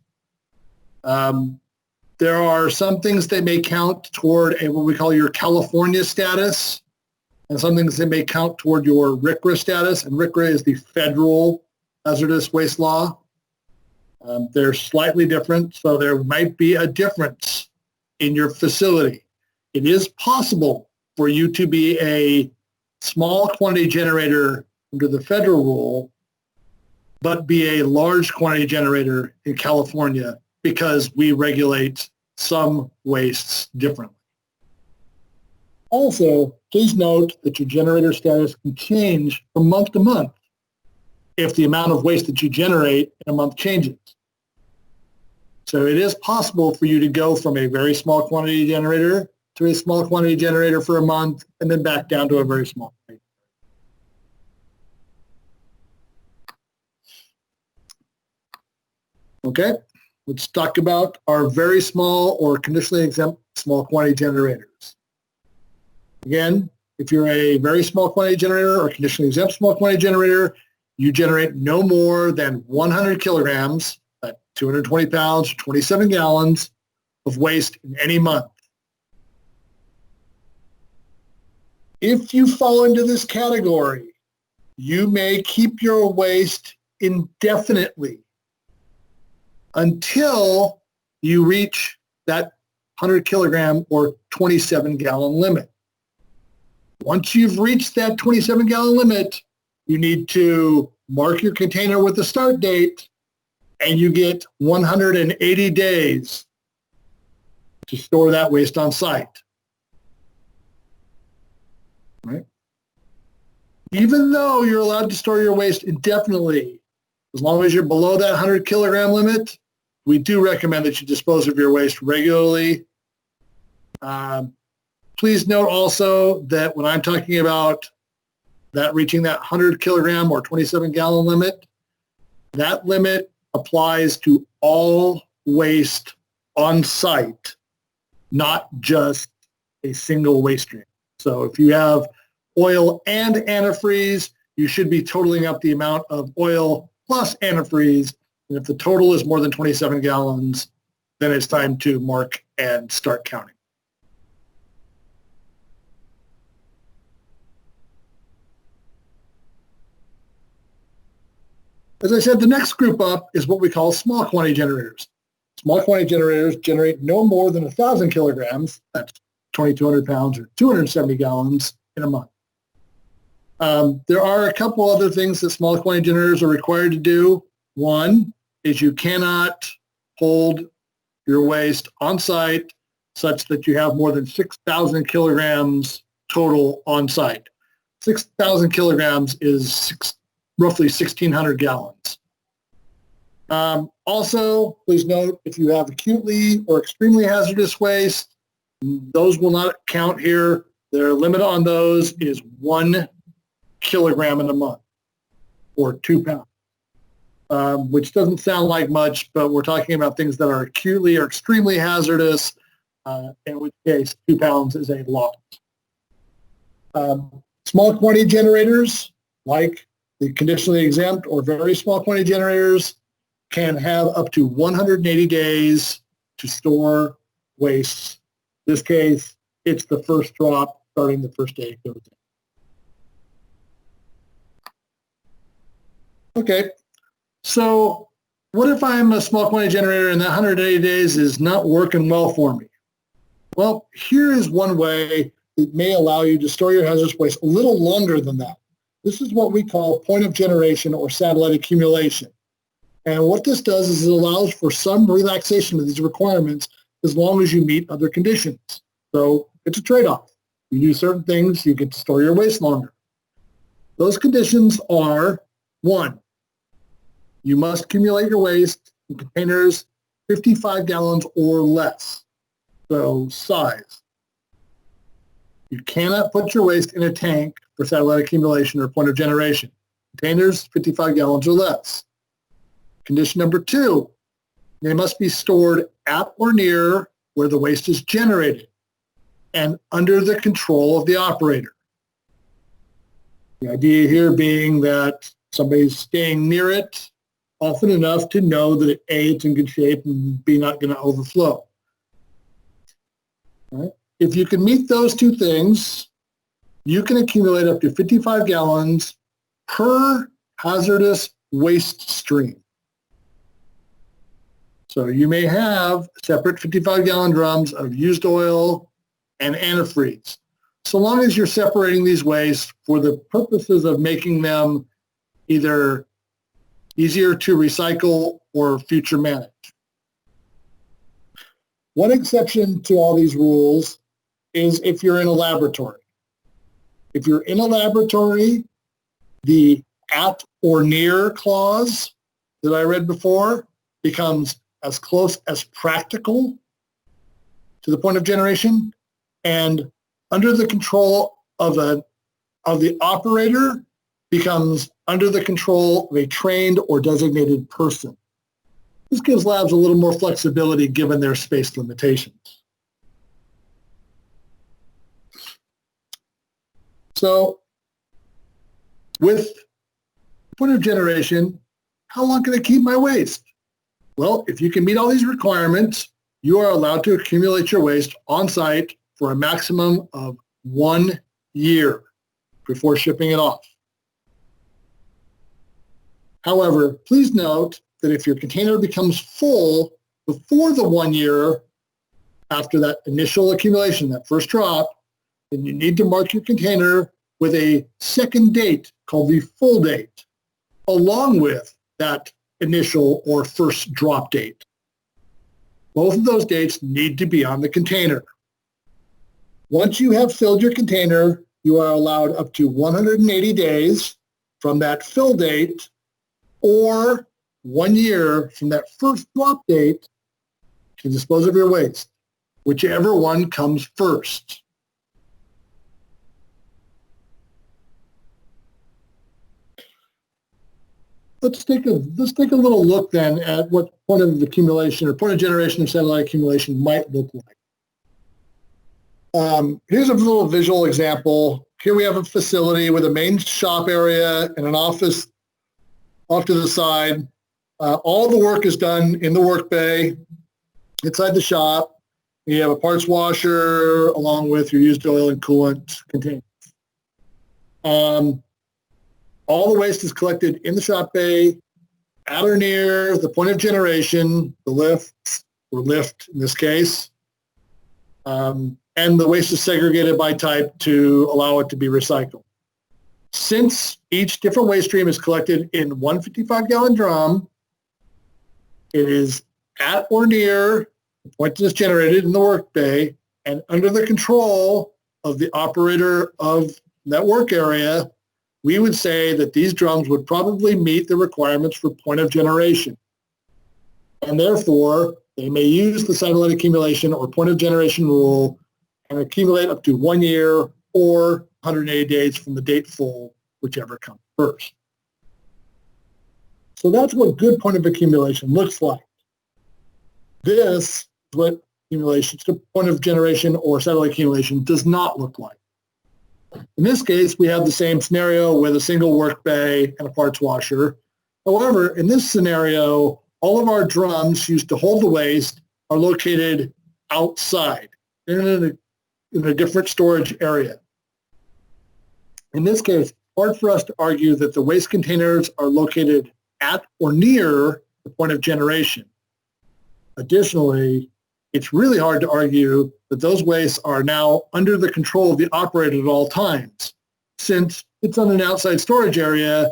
There are some things that may count toward what we call your California status, and some things that may count toward your RCRA status, and RCRA is the federal hazardous waste law. They're slightly different, so there might be a difference in your facility. It is possible for you to be a small quantity generator under the federal rule, but be a large quantity generator in California because we regulate some wastes differently. Also, please note that your generator status can change from month to month. if the amount of waste that you generate in a month changes. So it is possible for you to go from a very small quantity generator to a small quantity generator for a month and then back down to a very small quantity. Okay, let's talk about our very small or conditionally exempt small quantity generators. Again, if you're a very small quantity generator or conditionally exempt small quantity generator, you generate no more than 100 kilograms, at 220 pounds, 27 gallons of waste in any month. If you fall into this category, you may keep your waste indefinitely until you reach that 100 kilogram or 27 gallon limit. Once you've reached that 27 gallon limit, you need to mark your container with the start date, and you get 180 days to store that waste on site. Right? Even though you're allowed to store your waste indefinitely, as long as you're below that 100 kilogram limit, we do recommend that you dispose of your waste regularly. Please note also that when I'm talking about that reaching that 100 kilogram or 27 gallon limit, that limit applies to all waste on site, not just a single waste stream. So if you have oil and antifreeze, you should be totaling up the amount of oil plus antifreeze. And if the total is more than 27 gallons, then it's time to mark and start counting. As I said, the next group up is what we call small quantity generators. Small quantity generators generate no more than 1,000 kilograms, that's 2,200 pounds or 270 gallons in a month. There are a couple other things that small quantity generators are required to do. One is you cannot hold your waste on site such that you have more than 6,000 kilograms total on site. 6,000 kilograms is roughly 1,600 gallons. Also, please note, if you have acutely or extremely hazardous waste, those will not count here. Their limit on those is 1 kilogram in a month, or 2 pounds, which doesn't sound like much, but we're talking about things that are acutely or extremely hazardous, in which case 2 pounds is a lot. Small quantity generators, like the conditionally exempt or very small quantity generators, can have up to 180 days to store waste. In this case, it's the first drop starting the first day it goes in. Okay, so what if I'm a small quantity generator and that 180 days is not working well for me? Well, here is one way it may allow you to store your hazardous waste a little longer than that. This is what we call point of generation or satellite accumulation. And what this does is it allows for some relaxation of these requirements as long as you meet other conditions. So it's a trade-off. You do certain things, you get to store your waste longer. Those conditions are, 1, you must accumulate your waste in containers 55 gallons or less. So size. You cannot put your waste in a tank for satellite accumulation or point of generation. Containers 55 gallons or less. Condition number 2, they must be stored at or near where the waste is generated and under the control of the operator. The idea here being that somebody's staying near it often enough to know that A, it's in good shape, and B, not going to overflow. All right? If you can meet those two things, you can accumulate up to 55 gallons per hazardous waste stream. So you may have separate 55-gallon drums of used oil and antifreeze, so long as you're separating these wastes for the purposes of making them either easier to recycle or future manage. One exception to all these rules is if you're in a laboratory. If you're in a laboratory, the at or near clause that I read before becomes as close as practical to the point of generation, and under the control of the operator becomes under the control of a trained or designated person. This gives labs a little more flexibility given their space limitations. So with point of generation, how long can I keep my waste? Well, if you can meet all these requirements, you are allowed to accumulate your waste on site for a maximum of 1 year before shipping it off. However, please note that if your container becomes full before the 1 year after that initial accumulation, that first drop, then you need to mark your container with a second date called the full date, along with that initial or first drop date. Both of those dates need to be on the container. Once you have filled your container, you are allowed up to 180 days from that fill date or 1 year from that first drop date to dispose of your waste, whichever one comes first. Let's take a little look then at what point of accumulation or point of generation of satellite accumulation might look like. Here's a little visual example. Here we have a facility with a main shop area and an office off to the side. All the work is done in the work bay inside the shop. You have a parts washer along with your used oil and coolant containers. All the waste is collected in the shop bay at or near the point of generation, the lift, or lift in this case. And the waste is segregated by type to allow it to be recycled. Since each different waste stream is collected in one 55-gallon drum, it is at or near the point that is generated in the work bay and under the control of the operator of that work area. We would say that these drums would probably meet the requirements for point of generation. And therefore, they may use the satellite accumulation or point of generation rule and accumulate up to 1 year or 180 days from the date full, whichever comes first. So that's what good point of accumulation looks like. This is what point of generation or satellite accumulation does not look like. In this case, we have the same scenario with a single work bay and a parts washer. However, in this scenario, all of our drums used to hold the waste are located outside in a different storage area. In this case, it's hard for us to argue that the waste containers are located at or near the point of generation. Additionally, it's really hard to argue that those wastes are now under the control of the operator at all times, since it's on an outside storage area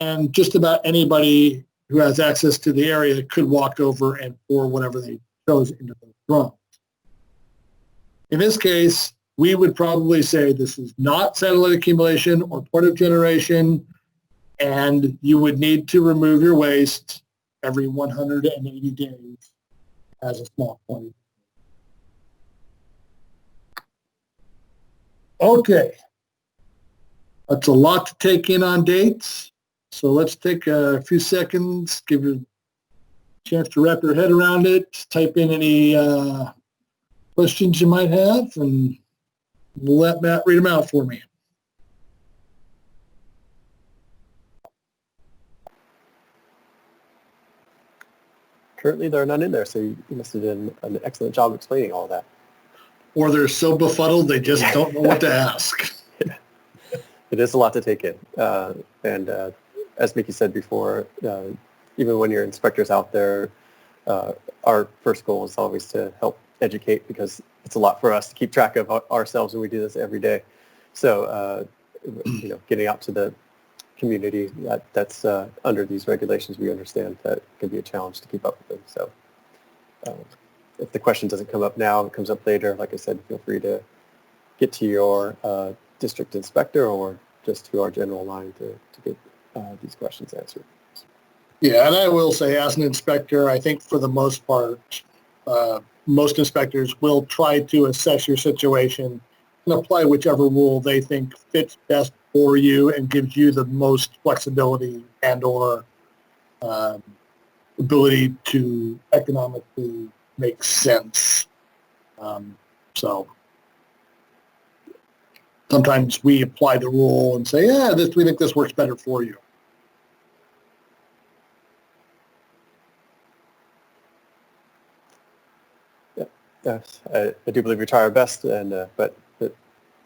and just about anybody who has access to the area could walk over and pour whatever they chose into those drums. In this case, we would probably say this is not satellite accumulation or point of generation, and you would need to remove your waste every 180 days as a small point. Okay, that's a lot to take in on dates. So let's take a few seconds, give you a chance to wrap your head around it, type in any questions you might have, and we'll let Matt read them out for me. Currently, there are none in there, so you must have done an excellent job explaining all of that. Or they're so befuddled they just don't know what to ask. It is a lot to take in. And as Mickey said before, even when your inspector's out there, our first goal is always to help educate, because it's a lot for us to keep track of ourselves, and we do this every day. So, getting out to the community that's under these regulations, we understand that it can be a challenge to keep up with them. So if the question doesn't come up now, it comes up later, like I said, feel free to get to your district inspector or just to our general line to get these questions answered. Yeah, and I will say, as an inspector, I think for the most part, most inspectors will try to assess your situation and apply whichever rule they think fits best for you and gives you the most flexibility and or ability to economically make sense. So sometimes we apply the rule and say, yeah, we think this works better for you. Yes, I do believe we try our best, and but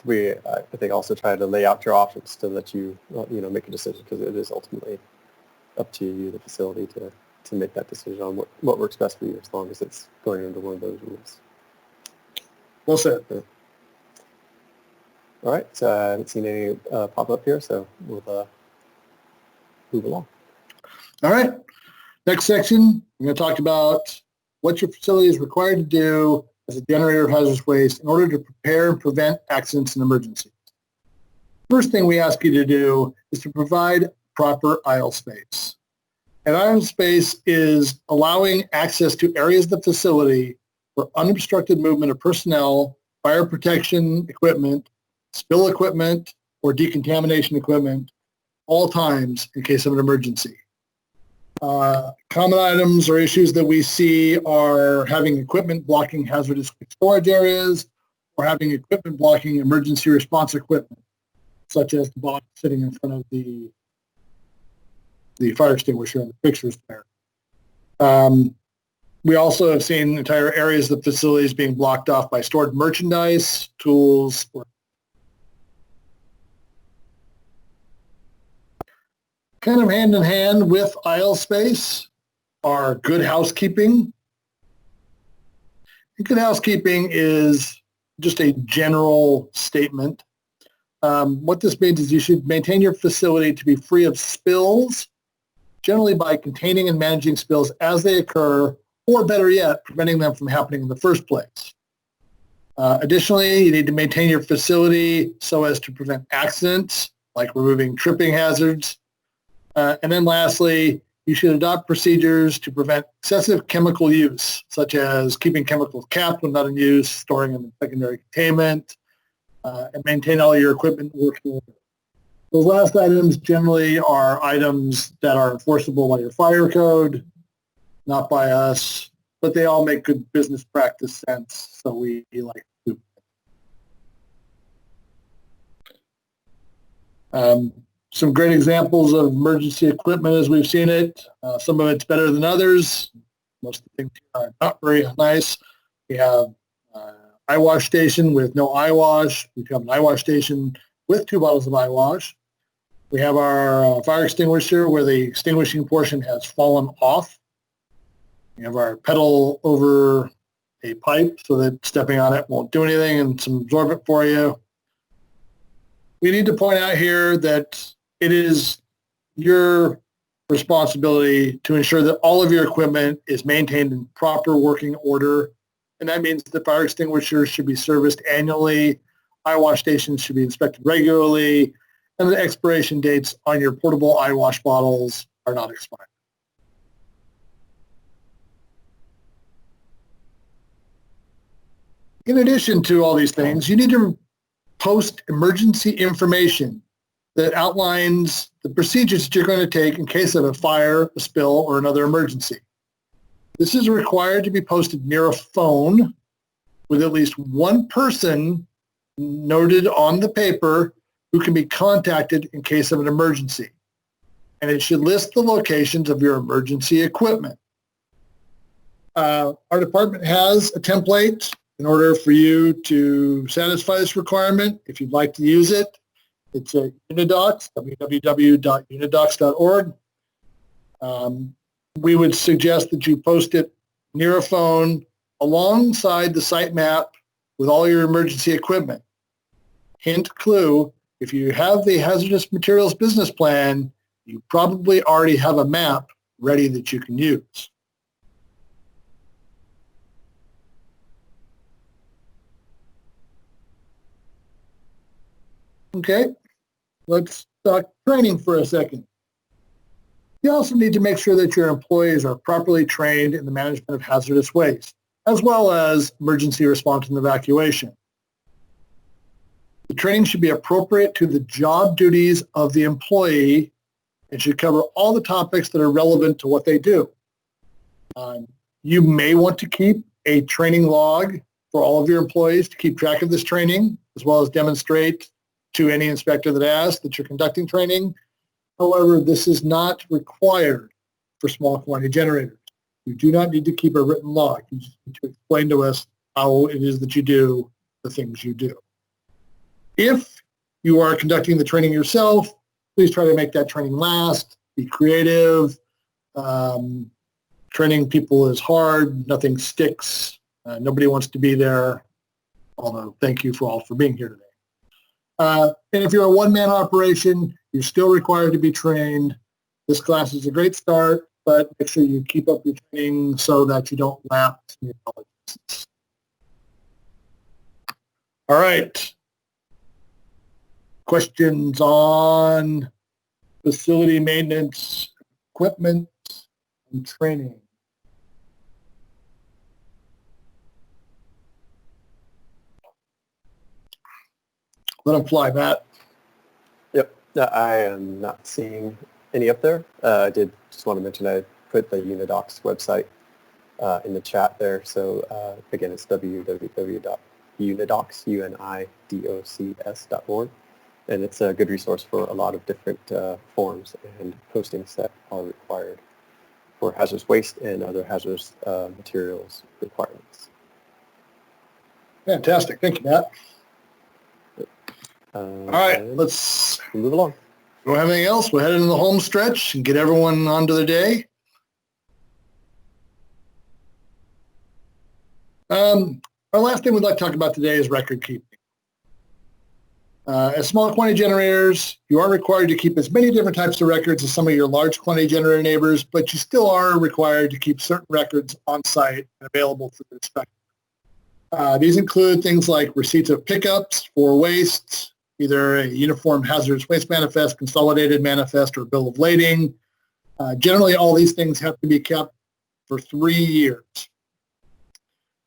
we I think also try to lay out your options to let you make a decision, because it is ultimately up to you, the facility, to make that decision on what works best for you, as long as it's going under one of those rules. Well said. All right, so I haven't seen any pop up here, so we'll move along. All right. Next section, we're going to talk about what your facility is required to do as a generator of hazardous waste in order to prepare and prevent accidents and emergencies. First thing we ask you to do is to provide proper aisle space. And aisle space is allowing access to areas of the facility for unobstructed movement of personnel, fire protection equipment, spill equipment, or decontamination equipment, all times in case of an emergency. Common items or issues that we see are having equipment blocking hazardous storage areas, or having equipment blocking emergency response equipment, such as the box sitting in front of the fire extinguisher in the pictures there. We also have seen entire areas of the facilities being blocked off by stored merchandise, tools, or kind of hand in hand with aisle space are good housekeeping. And good housekeeping is just a general statement. What this means is you should maintain your facility to be free of spills, generally by containing and managing spills as they occur, or better yet, preventing them from happening in the first place. Additionally, you need to maintain your facility so as to prevent accidents, like removing tripping hazards. And then lastly, you should adopt procedures to prevent excessive chemical use, such as keeping chemicals capped when not in use, storing them in secondary containment, and maintain all your equipment working order. Those last items generally are items that are enforceable by your fire code, not by us, but they all make good business practice sense, so we like to do. Some great examples of emergency equipment as we've seen it. Some of it's better than others. Most of the things are not very nice. We have eye wash station with no eye wash. We have an eye wash station with 2 bottles of eye wash. We have our fire extinguisher where the extinguishing portion has fallen off. We have our pedal over a pipe so that stepping on it won't do anything, and some absorbent for you. We need to point out here that it is your responsibility to ensure that all of your equipment is maintained in proper working order. And that means the fire extinguishers should be serviced annually, eye wash stations should be inspected regularly, and the expiration dates on your portable eye wash bottles are not expired. In addition to all these things, you need to post emergency information that outlines the procedures that you're going to take in case of a fire, a spill, or another emergency. This is required to be posted near a phone with at least one person noted on the paper who can be contacted in case of an emergency. And it should list the locations of your emergency equipment. Our department has a template in order for you to satisfy this requirement. If you'd like to use it, it's at Unidocs, www.unidocs.org. We would suggest that you post it near a phone alongside the site map with all your emergency equipment. Hint clue, if you have the hazardous materials business plan, you probably already have a map ready that you can use. Okay, let's talk training for a second. You also need to make sure that your employees are properly trained in the management of hazardous waste, as well as emergency response and evacuation. The training should be appropriate to the job duties of the employee and should cover all the topics that are relevant to what they do. You may want to keep a training log for all of your employees to keep track of this training, as well as demonstrate to any inspector that asks that you're conducting training. However, this is not required for small quantity generators. You do not need to keep a written log. You just need to explain to us how it is that you do the things you do. If you are conducting the training yourself, please try to make that training last. Be creative. Training people is hard. Nothing sticks. Nobody wants to be there. Although, thank you for all for being here today. And if you're a one-man operation, you're still required to be trained. This class is a great start, but make sure you keep up your training so that you don't lapse in your knowledge. All right. Questions on facility maintenance, equipment, and training? Let them fly, Matt. Yep, I am not seeing any up there. I did just want to mention I put the Unidocs website in the chat there. So again, it's www.unidocs.org. And it's a good resource for a lot of different forms and postings that are required for hazardous waste and other hazardous materials requirements. Fantastic. Thank you, Matt. All right, let's move along. We don't have anything else. We'll head into the home stretch and get everyone onto their day. Our last thing we'd like to talk about today is record keeping. As small quantity generators, you are required to keep as many different types of records as some of your large quantity generator neighbors, but you still are required to keep certain records on site and available for the inspector. These include things like receipts of pickups for waste, either a uniform hazardous waste manifest, consolidated manifest, or bill of lading. Generally, all these things have to be kept for 3 years.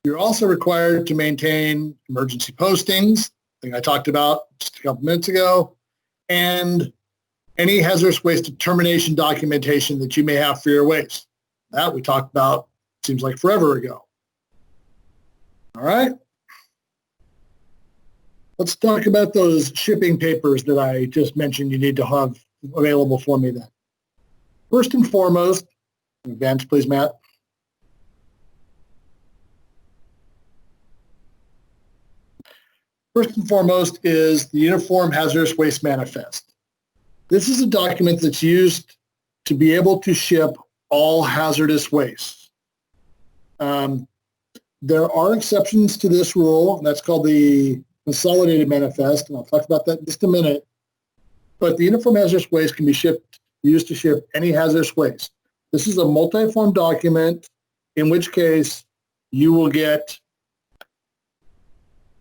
You're also required to maintain emergency postings, thing I talked about just a couple minutes ago, and any hazardous waste determination documentation that you may have for your waste. That we talked about, seems like forever ago. All right. Let's talk about those shipping papers that I just mentioned you need to have available for me then. First and foremost, advance please, Matt. First and foremost is the Uniform Hazardous Waste Manifest. This is a document that's used to be able to ship all hazardous waste. There are exceptions to this rule, and that's called the Consolidated Manifest, and I'll talk about that in just a minute. But the Uniform Hazardous Waste can be used to ship any hazardous waste. This is a multi-form document, in which case you will get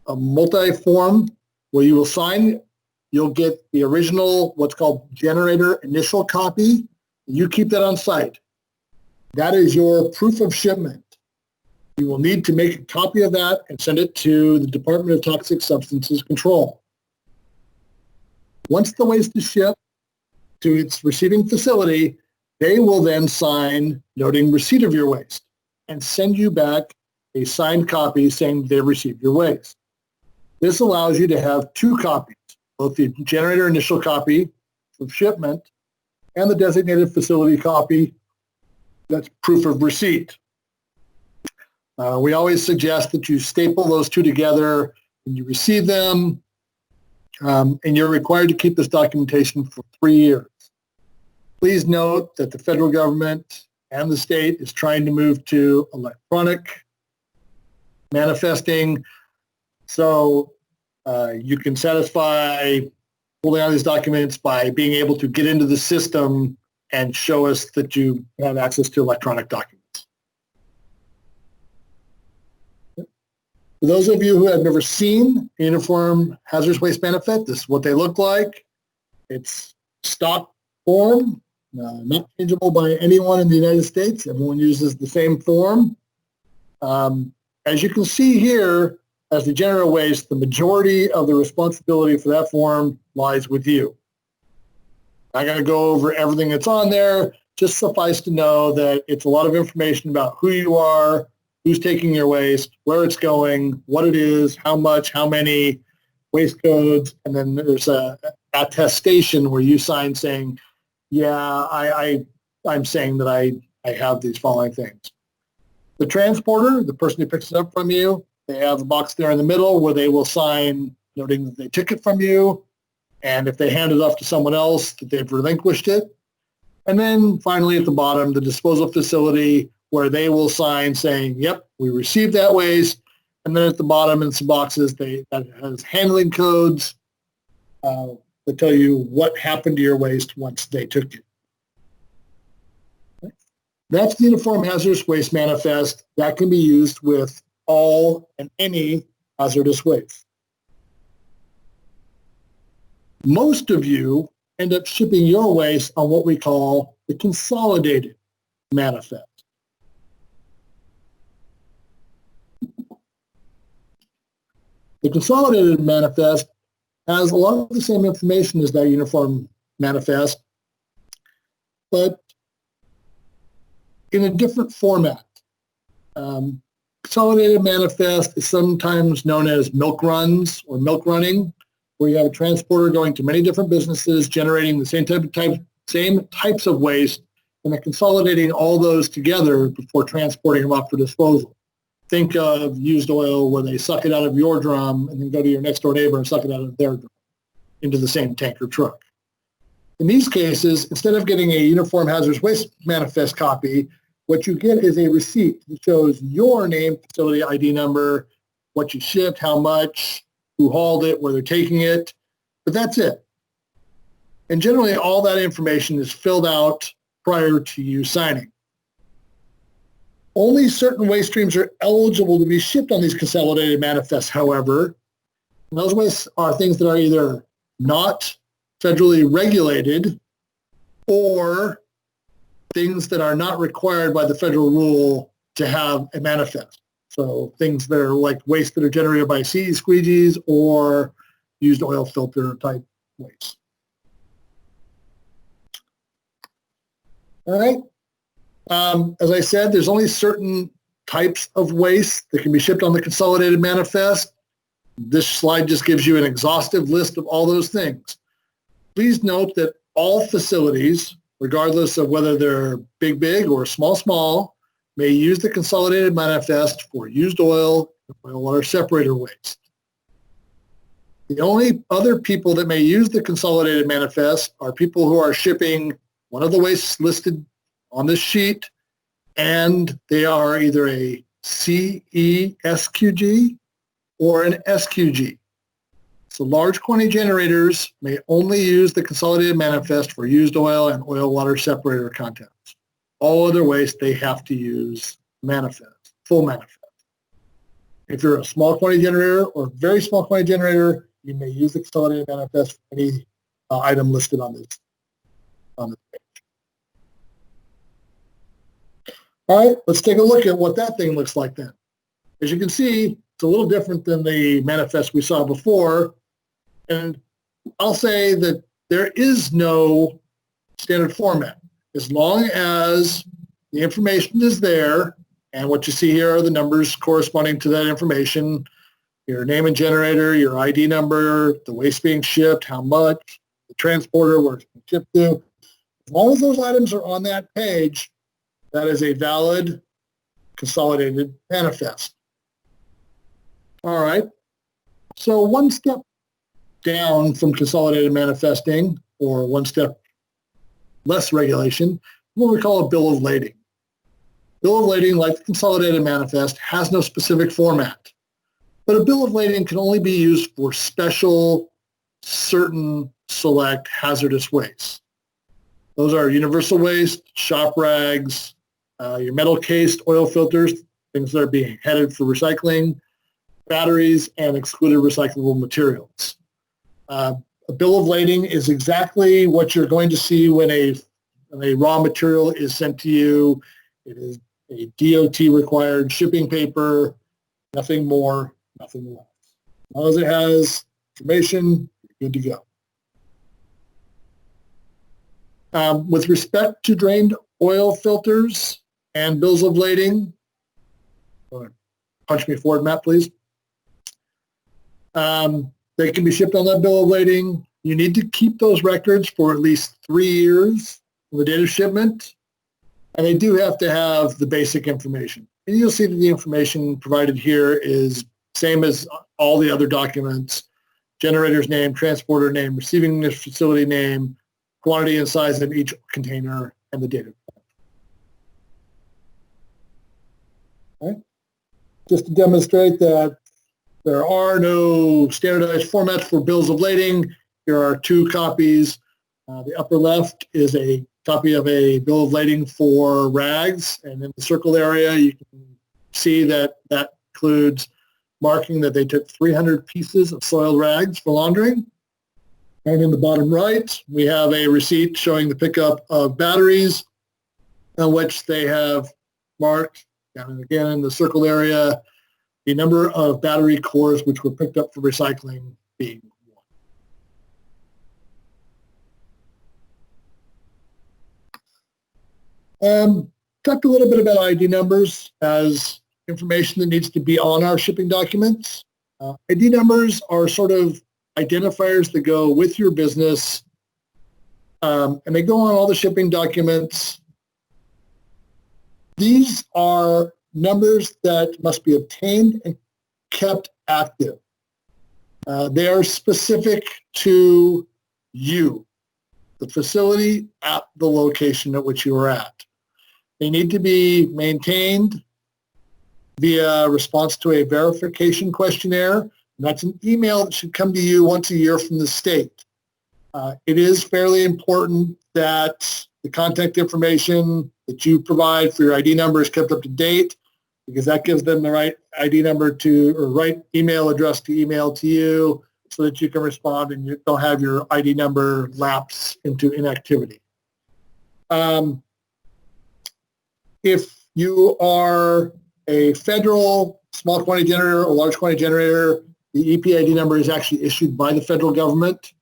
a multi-form where you will sign. You'll get the original, what's called generator initial copy. You keep that on site. That is your proof of shipment. You will need to make a copy of that and send it to the Department of Toxic Substances Control. Once the waste is shipped to its receiving facility, they will then sign noting receipt of your waste and send you back a signed copy saying they received your waste. This allows you to have 2 copies, both the generator initial copy of shipment and the designated facility copy that's proof of receipt. We always suggest that you staple those 2 together when you receive them, and you're required to keep this documentation for 3 years. Please note that the federal government and the state is trying to move to electronic manifesting, so you can satisfy holding on these documents by being able to get into the system and show us that you have access to electronic documents. For those of you who have never seen a Uniform Hazardous Waste Manifest, this is what they look like. It's stock form. not changeable by anyone in the United States. Everyone uses the same form. As you can see here, as the generator of waste, the majority of the responsibility for that form lies with you. I'm not going to go over everything that's on there. Just suffice to know that it's a lot of information about who you are, who's taking your waste, where it's going, what it is, how much, how many, waste codes, and then there's a attestation where you sign saying, yeah, I'm saying that I have these following things. The transporter, the person who picks it up from you, they have a box there in the middle where they will sign noting that they took it from you, and if they hand it off to someone else, that they've relinquished it. And then finally at the bottom, the disposal facility where they will sign saying, yep, we received that waste. And then at the bottom in some boxes, that has handling codes that tell you what happened to your waste once they took it. That's the Uniform Hazardous Waste Manifest. That can be used with all and any hazardous waste. Most of you end up shipping your waste on what we call the Consolidated Manifest. The Consolidated Manifest has a lot of the same information as that Uniform Manifest, but in a different format. Consolidated Manifest is sometimes known as milk runs or milk running, where you have a transporter going to many different businesses, generating the same types of waste, and then consolidating all those together before transporting them off for disposal. Think of used oil where they suck it out of your drum and then go to your next door neighbor and suck it out of their drum into the same tank or truck. In these cases, instead of getting a Uniform Hazardous Waste Manifest copy, what you get is a receipt that shows your name, facility ID number, what you shipped, how much, who hauled it, where they're taking it, but that's it. And generally, all that information is filled out prior to you signing. Only certain waste streams are eligible to be shipped on these Consolidated Manifests, however. And those wastes are things that are either not federally regulated or things that are not required by the federal rule to have a manifest. So things that are like waste that are generated by CE squeegees or used oil filter type waste. All right. As I said, there's only certain types of waste that can be shipped on the Consolidated Manifest. This slide just gives you an exhaustive list of all those things. Please note that all facilities, regardless of whether they're big or small, may use the Consolidated Manifest for used oil and oil water separator waste. The only other people that may use the Consolidated Manifest are people who are shipping one of the wastes listed on this sheet, and they are either a CE SQG or an SQG. So large quantity generators may only use the Consolidated Manifest for used oil and oil water separator contents. All other waste, they have to use manifest, full manifest. If you're a small quantity generator or very small quantity generator, you may use the Consolidated Manifest for any item listed on this page. All right, let's take a look at what that thing looks like then. As you can see, it's a little different than the manifest we saw before. And I'll say that there is no standard format. As long as the information is there, and what you see here are the numbers corresponding to that information, your name and generator, your ID number, the waste being shipped, how much, the transporter, where it's being shipped to. As long as those items are on that page, that is a valid Consolidated Manifest. All right. So one step down from Consolidated Manifesting, or one step less regulation, what we call a bill of lading. Bill of lading, like the Consolidated Manifest, has no specific format. But a bill of lading can only be used for special, certain, select hazardous waste. Those are universal waste, shop rags, your metal-cased oil filters, things that are being headed for recycling, batteries, and excluded recyclable materials. A bill of lading is exactly what you're going to see when a and a raw material is sent to you. It is a DOT required shipping paper, nothing more, nothing less. As long as it has information, you're good to go. With respect to drained oil filters and bills of lading, punch me forward, Matt, please. They can be shipped on that bill of lading. You need to keep those records for at least 3 years from the date of shipment, and they do have to have the basic information. And you'll see that the information provided here is same as all the other documents: generator's name, transporter name, receiving facility name, quantity and size of each container, and the date of shipment. Okay. Just to demonstrate that there are no standardized formats for bills of lading, here are 2 copies. The upper left is a copy of a bill of lading for rags, and in the circled area you can see that that includes marking that they took 300 pieces of soiled rags for laundering. And in the bottom right, we have a receipt showing the pickup of batteries, on which they have marked, and again in the circled area, the number of battery cores which were picked up for recycling being 1. Talked a little bit about ID numbers as information that needs to be on our shipping documents. ID numbers are sort of identifiers that go with your business, and they go on all the shipping documents. These are numbers that must be obtained and kept active. They are specific to you, the facility at the location at which you are at. They need to be maintained via response to a verification questionnaire. And that's an email that should come to you once a year from the state. It is fairly important that the contact information that you provide for your ID number is kept up to date, because that gives them the right ID number to, or right email address to email to you, so that you can respond and you don't have your ID number lapse into inactivity. If you are a federal small quantity generator or large quantity generator, the EP ID number is actually issued by the federal government.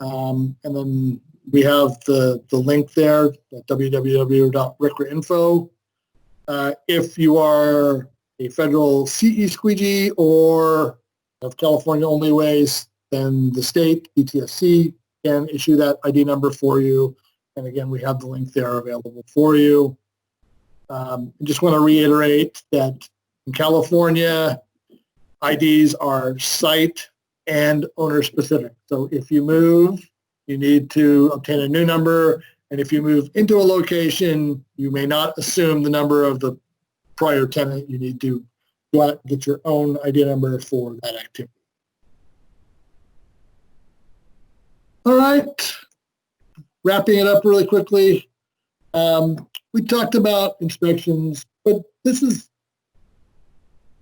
And then we have the link there, www.RCRA.info. If you are a federal CE SQG or of California only ways, then the state, ETSC, can issue that ID number for you. And again, we have the link there available for you. I just want to reiterate that in California, IDs are site and owner specific. So if you move, you need to obtain a new number. And if you move into a location, you may not assume the number of the prior tenant. You need to go out and get your own ID number for that activity. All right, wrapping it up really quickly. We talked about inspections, but this is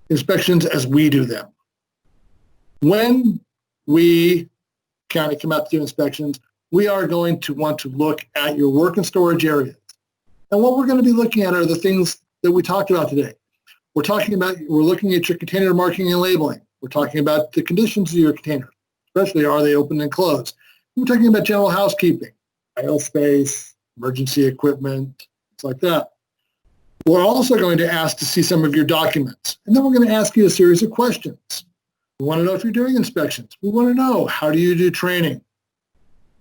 inspections as we do them. When we county come out to do inspections, we are going to want to look at your work and storage areas. And what we're going to be looking at are the things that we talked about today. We're looking at your container marking and labeling. We're talking about the conditions of your container, especially are they open and closed. We're talking about general housekeeping, idle space, emergency equipment, things like that. We're also going to ask to see some of your documents. And then we're going to ask you a series of questions. We want to know if you're doing inspections. We want to know, how do you do training?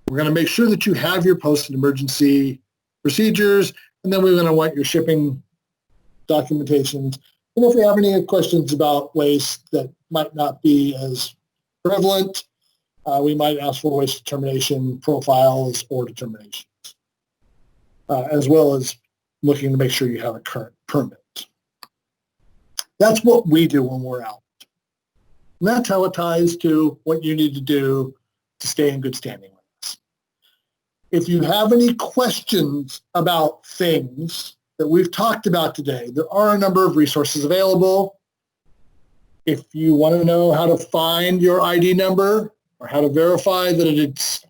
We're going to make sure that you have your posted emergency procedures, and then we're going to want your shipping documentations. And if we have any questions about waste that might not be as prevalent, we might ask for waste determination profiles or determinations, as well as looking to make sure you have a current permit. That's what we do when we're out. And that's how it ties to what you need to do to stay in good standing with us. If you have any questions about things that we've talked about today, there are a number of resources available. If you want to know how to find your ID number or how to verify that it's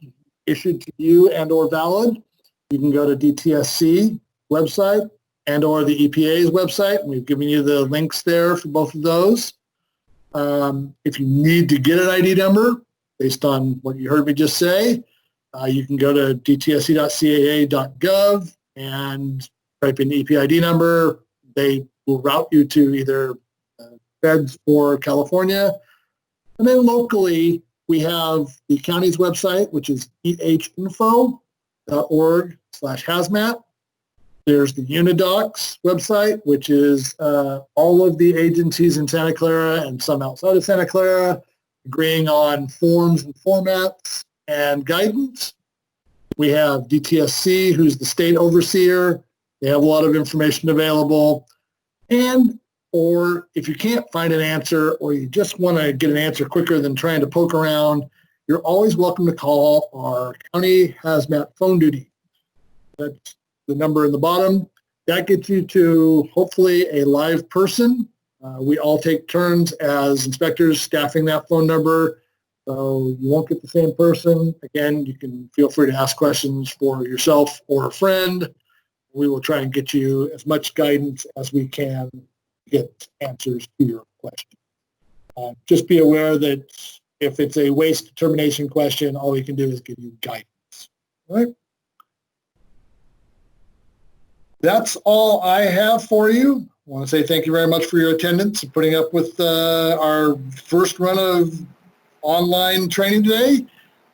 issued to you and or valid, you can go to DTSC website and or the EPA's website. We've given you the links there for both of those. If you need to get an ID number, based on what you heard me just say, you can go to dtsc.caa.gov and type in the EPID number. They will route you to either Feds or California. And then locally, we have the county's website, which is ehinfo.org/hazmat. There's the Unidocs website, which is all of the agencies in Santa Clara and some outside of Santa Clara agreeing on forms and formats and guidance. We have DTSC, who's the state overseer. They have a lot of information available. And or if you can't find an answer or you just want to get an answer quicker than trying to poke around, you're always welcome to call our county hazmat phone duty. That's the number in the bottom. That gets you to hopefully a live person. We all take turns as inspectors staffing that phone number, so you won't get the same person. Again, you can feel free to ask questions for yourself or a friend. We will try and get you as much guidance as we can to get answers to your question. Just be aware that if it's a waste determination question, all we can do is give you guidance. All right? That's all I have for you. I want to say thank you very much for your attendance and putting up with our first run of online training today.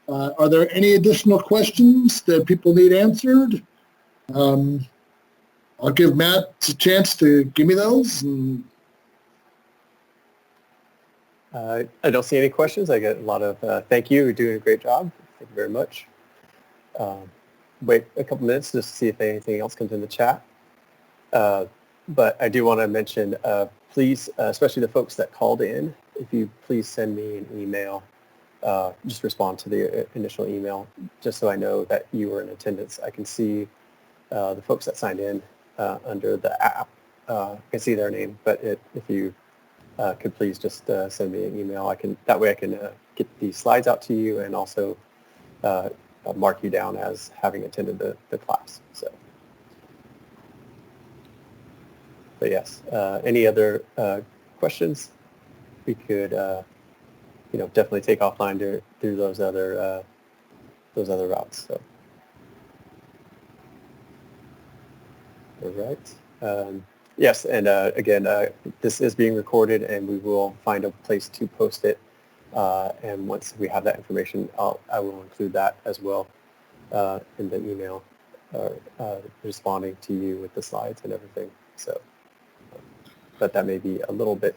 Are there any additional questions that people need answered? I'll give Matt a chance to give me those. And I don't see any questions. I get a lot of thank you. You're doing a great job. Thank you very much. Wait a couple minutes just to see if anything else comes in the chat. But I do want to mention, please, especially the folks that called in, if you please send me an email, just respond to the initial email, just so I know that you were in attendance. I can see the folks that signed in under the app. I can see their name, but if you could please just send me an email, that way I can get these slides out to you and also mark you down as having attended the class. So, but yes, any other questions? We could, definitely take offline through those other routes. So, all right. Yes, and again, this is being recorded, and we will find a place to post it. And once we have that information, I will include that as well in the email, responding to you with the slides and everything. So, but that may be a little bit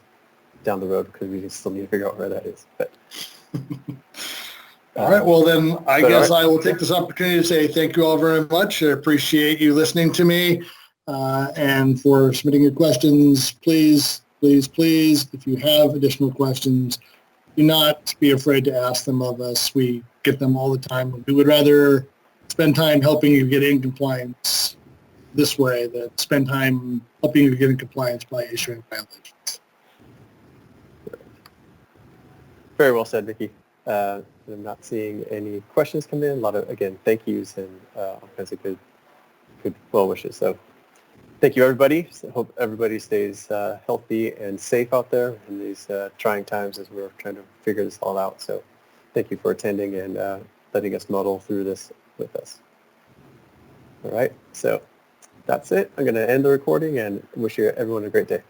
down the road because we still need to figure out where that is. But all right, well then, I guess I will take this opportunity to say thank you all very much. I appreciate you listening to me and for submitting your questions. Please, please, please, if you have additional questions, do not be afraid to ask them of us. We get them all the time. We would rather spend time helping you get in compliance this way than spend time helping you get in compliance by issuing violations. Very well said, Vicki. I'm not seeing any questions come in. A lot of, again, thank yous and all kinds of good well wishes. So thank you, everybody. So hope everybody stays healthy and safe out there in these trying times as we're trying to figure this all out. So thank you for attending and letting us muddle through this with us. All right, so that's it. I'm going to end the recording and wish you everyone a great day.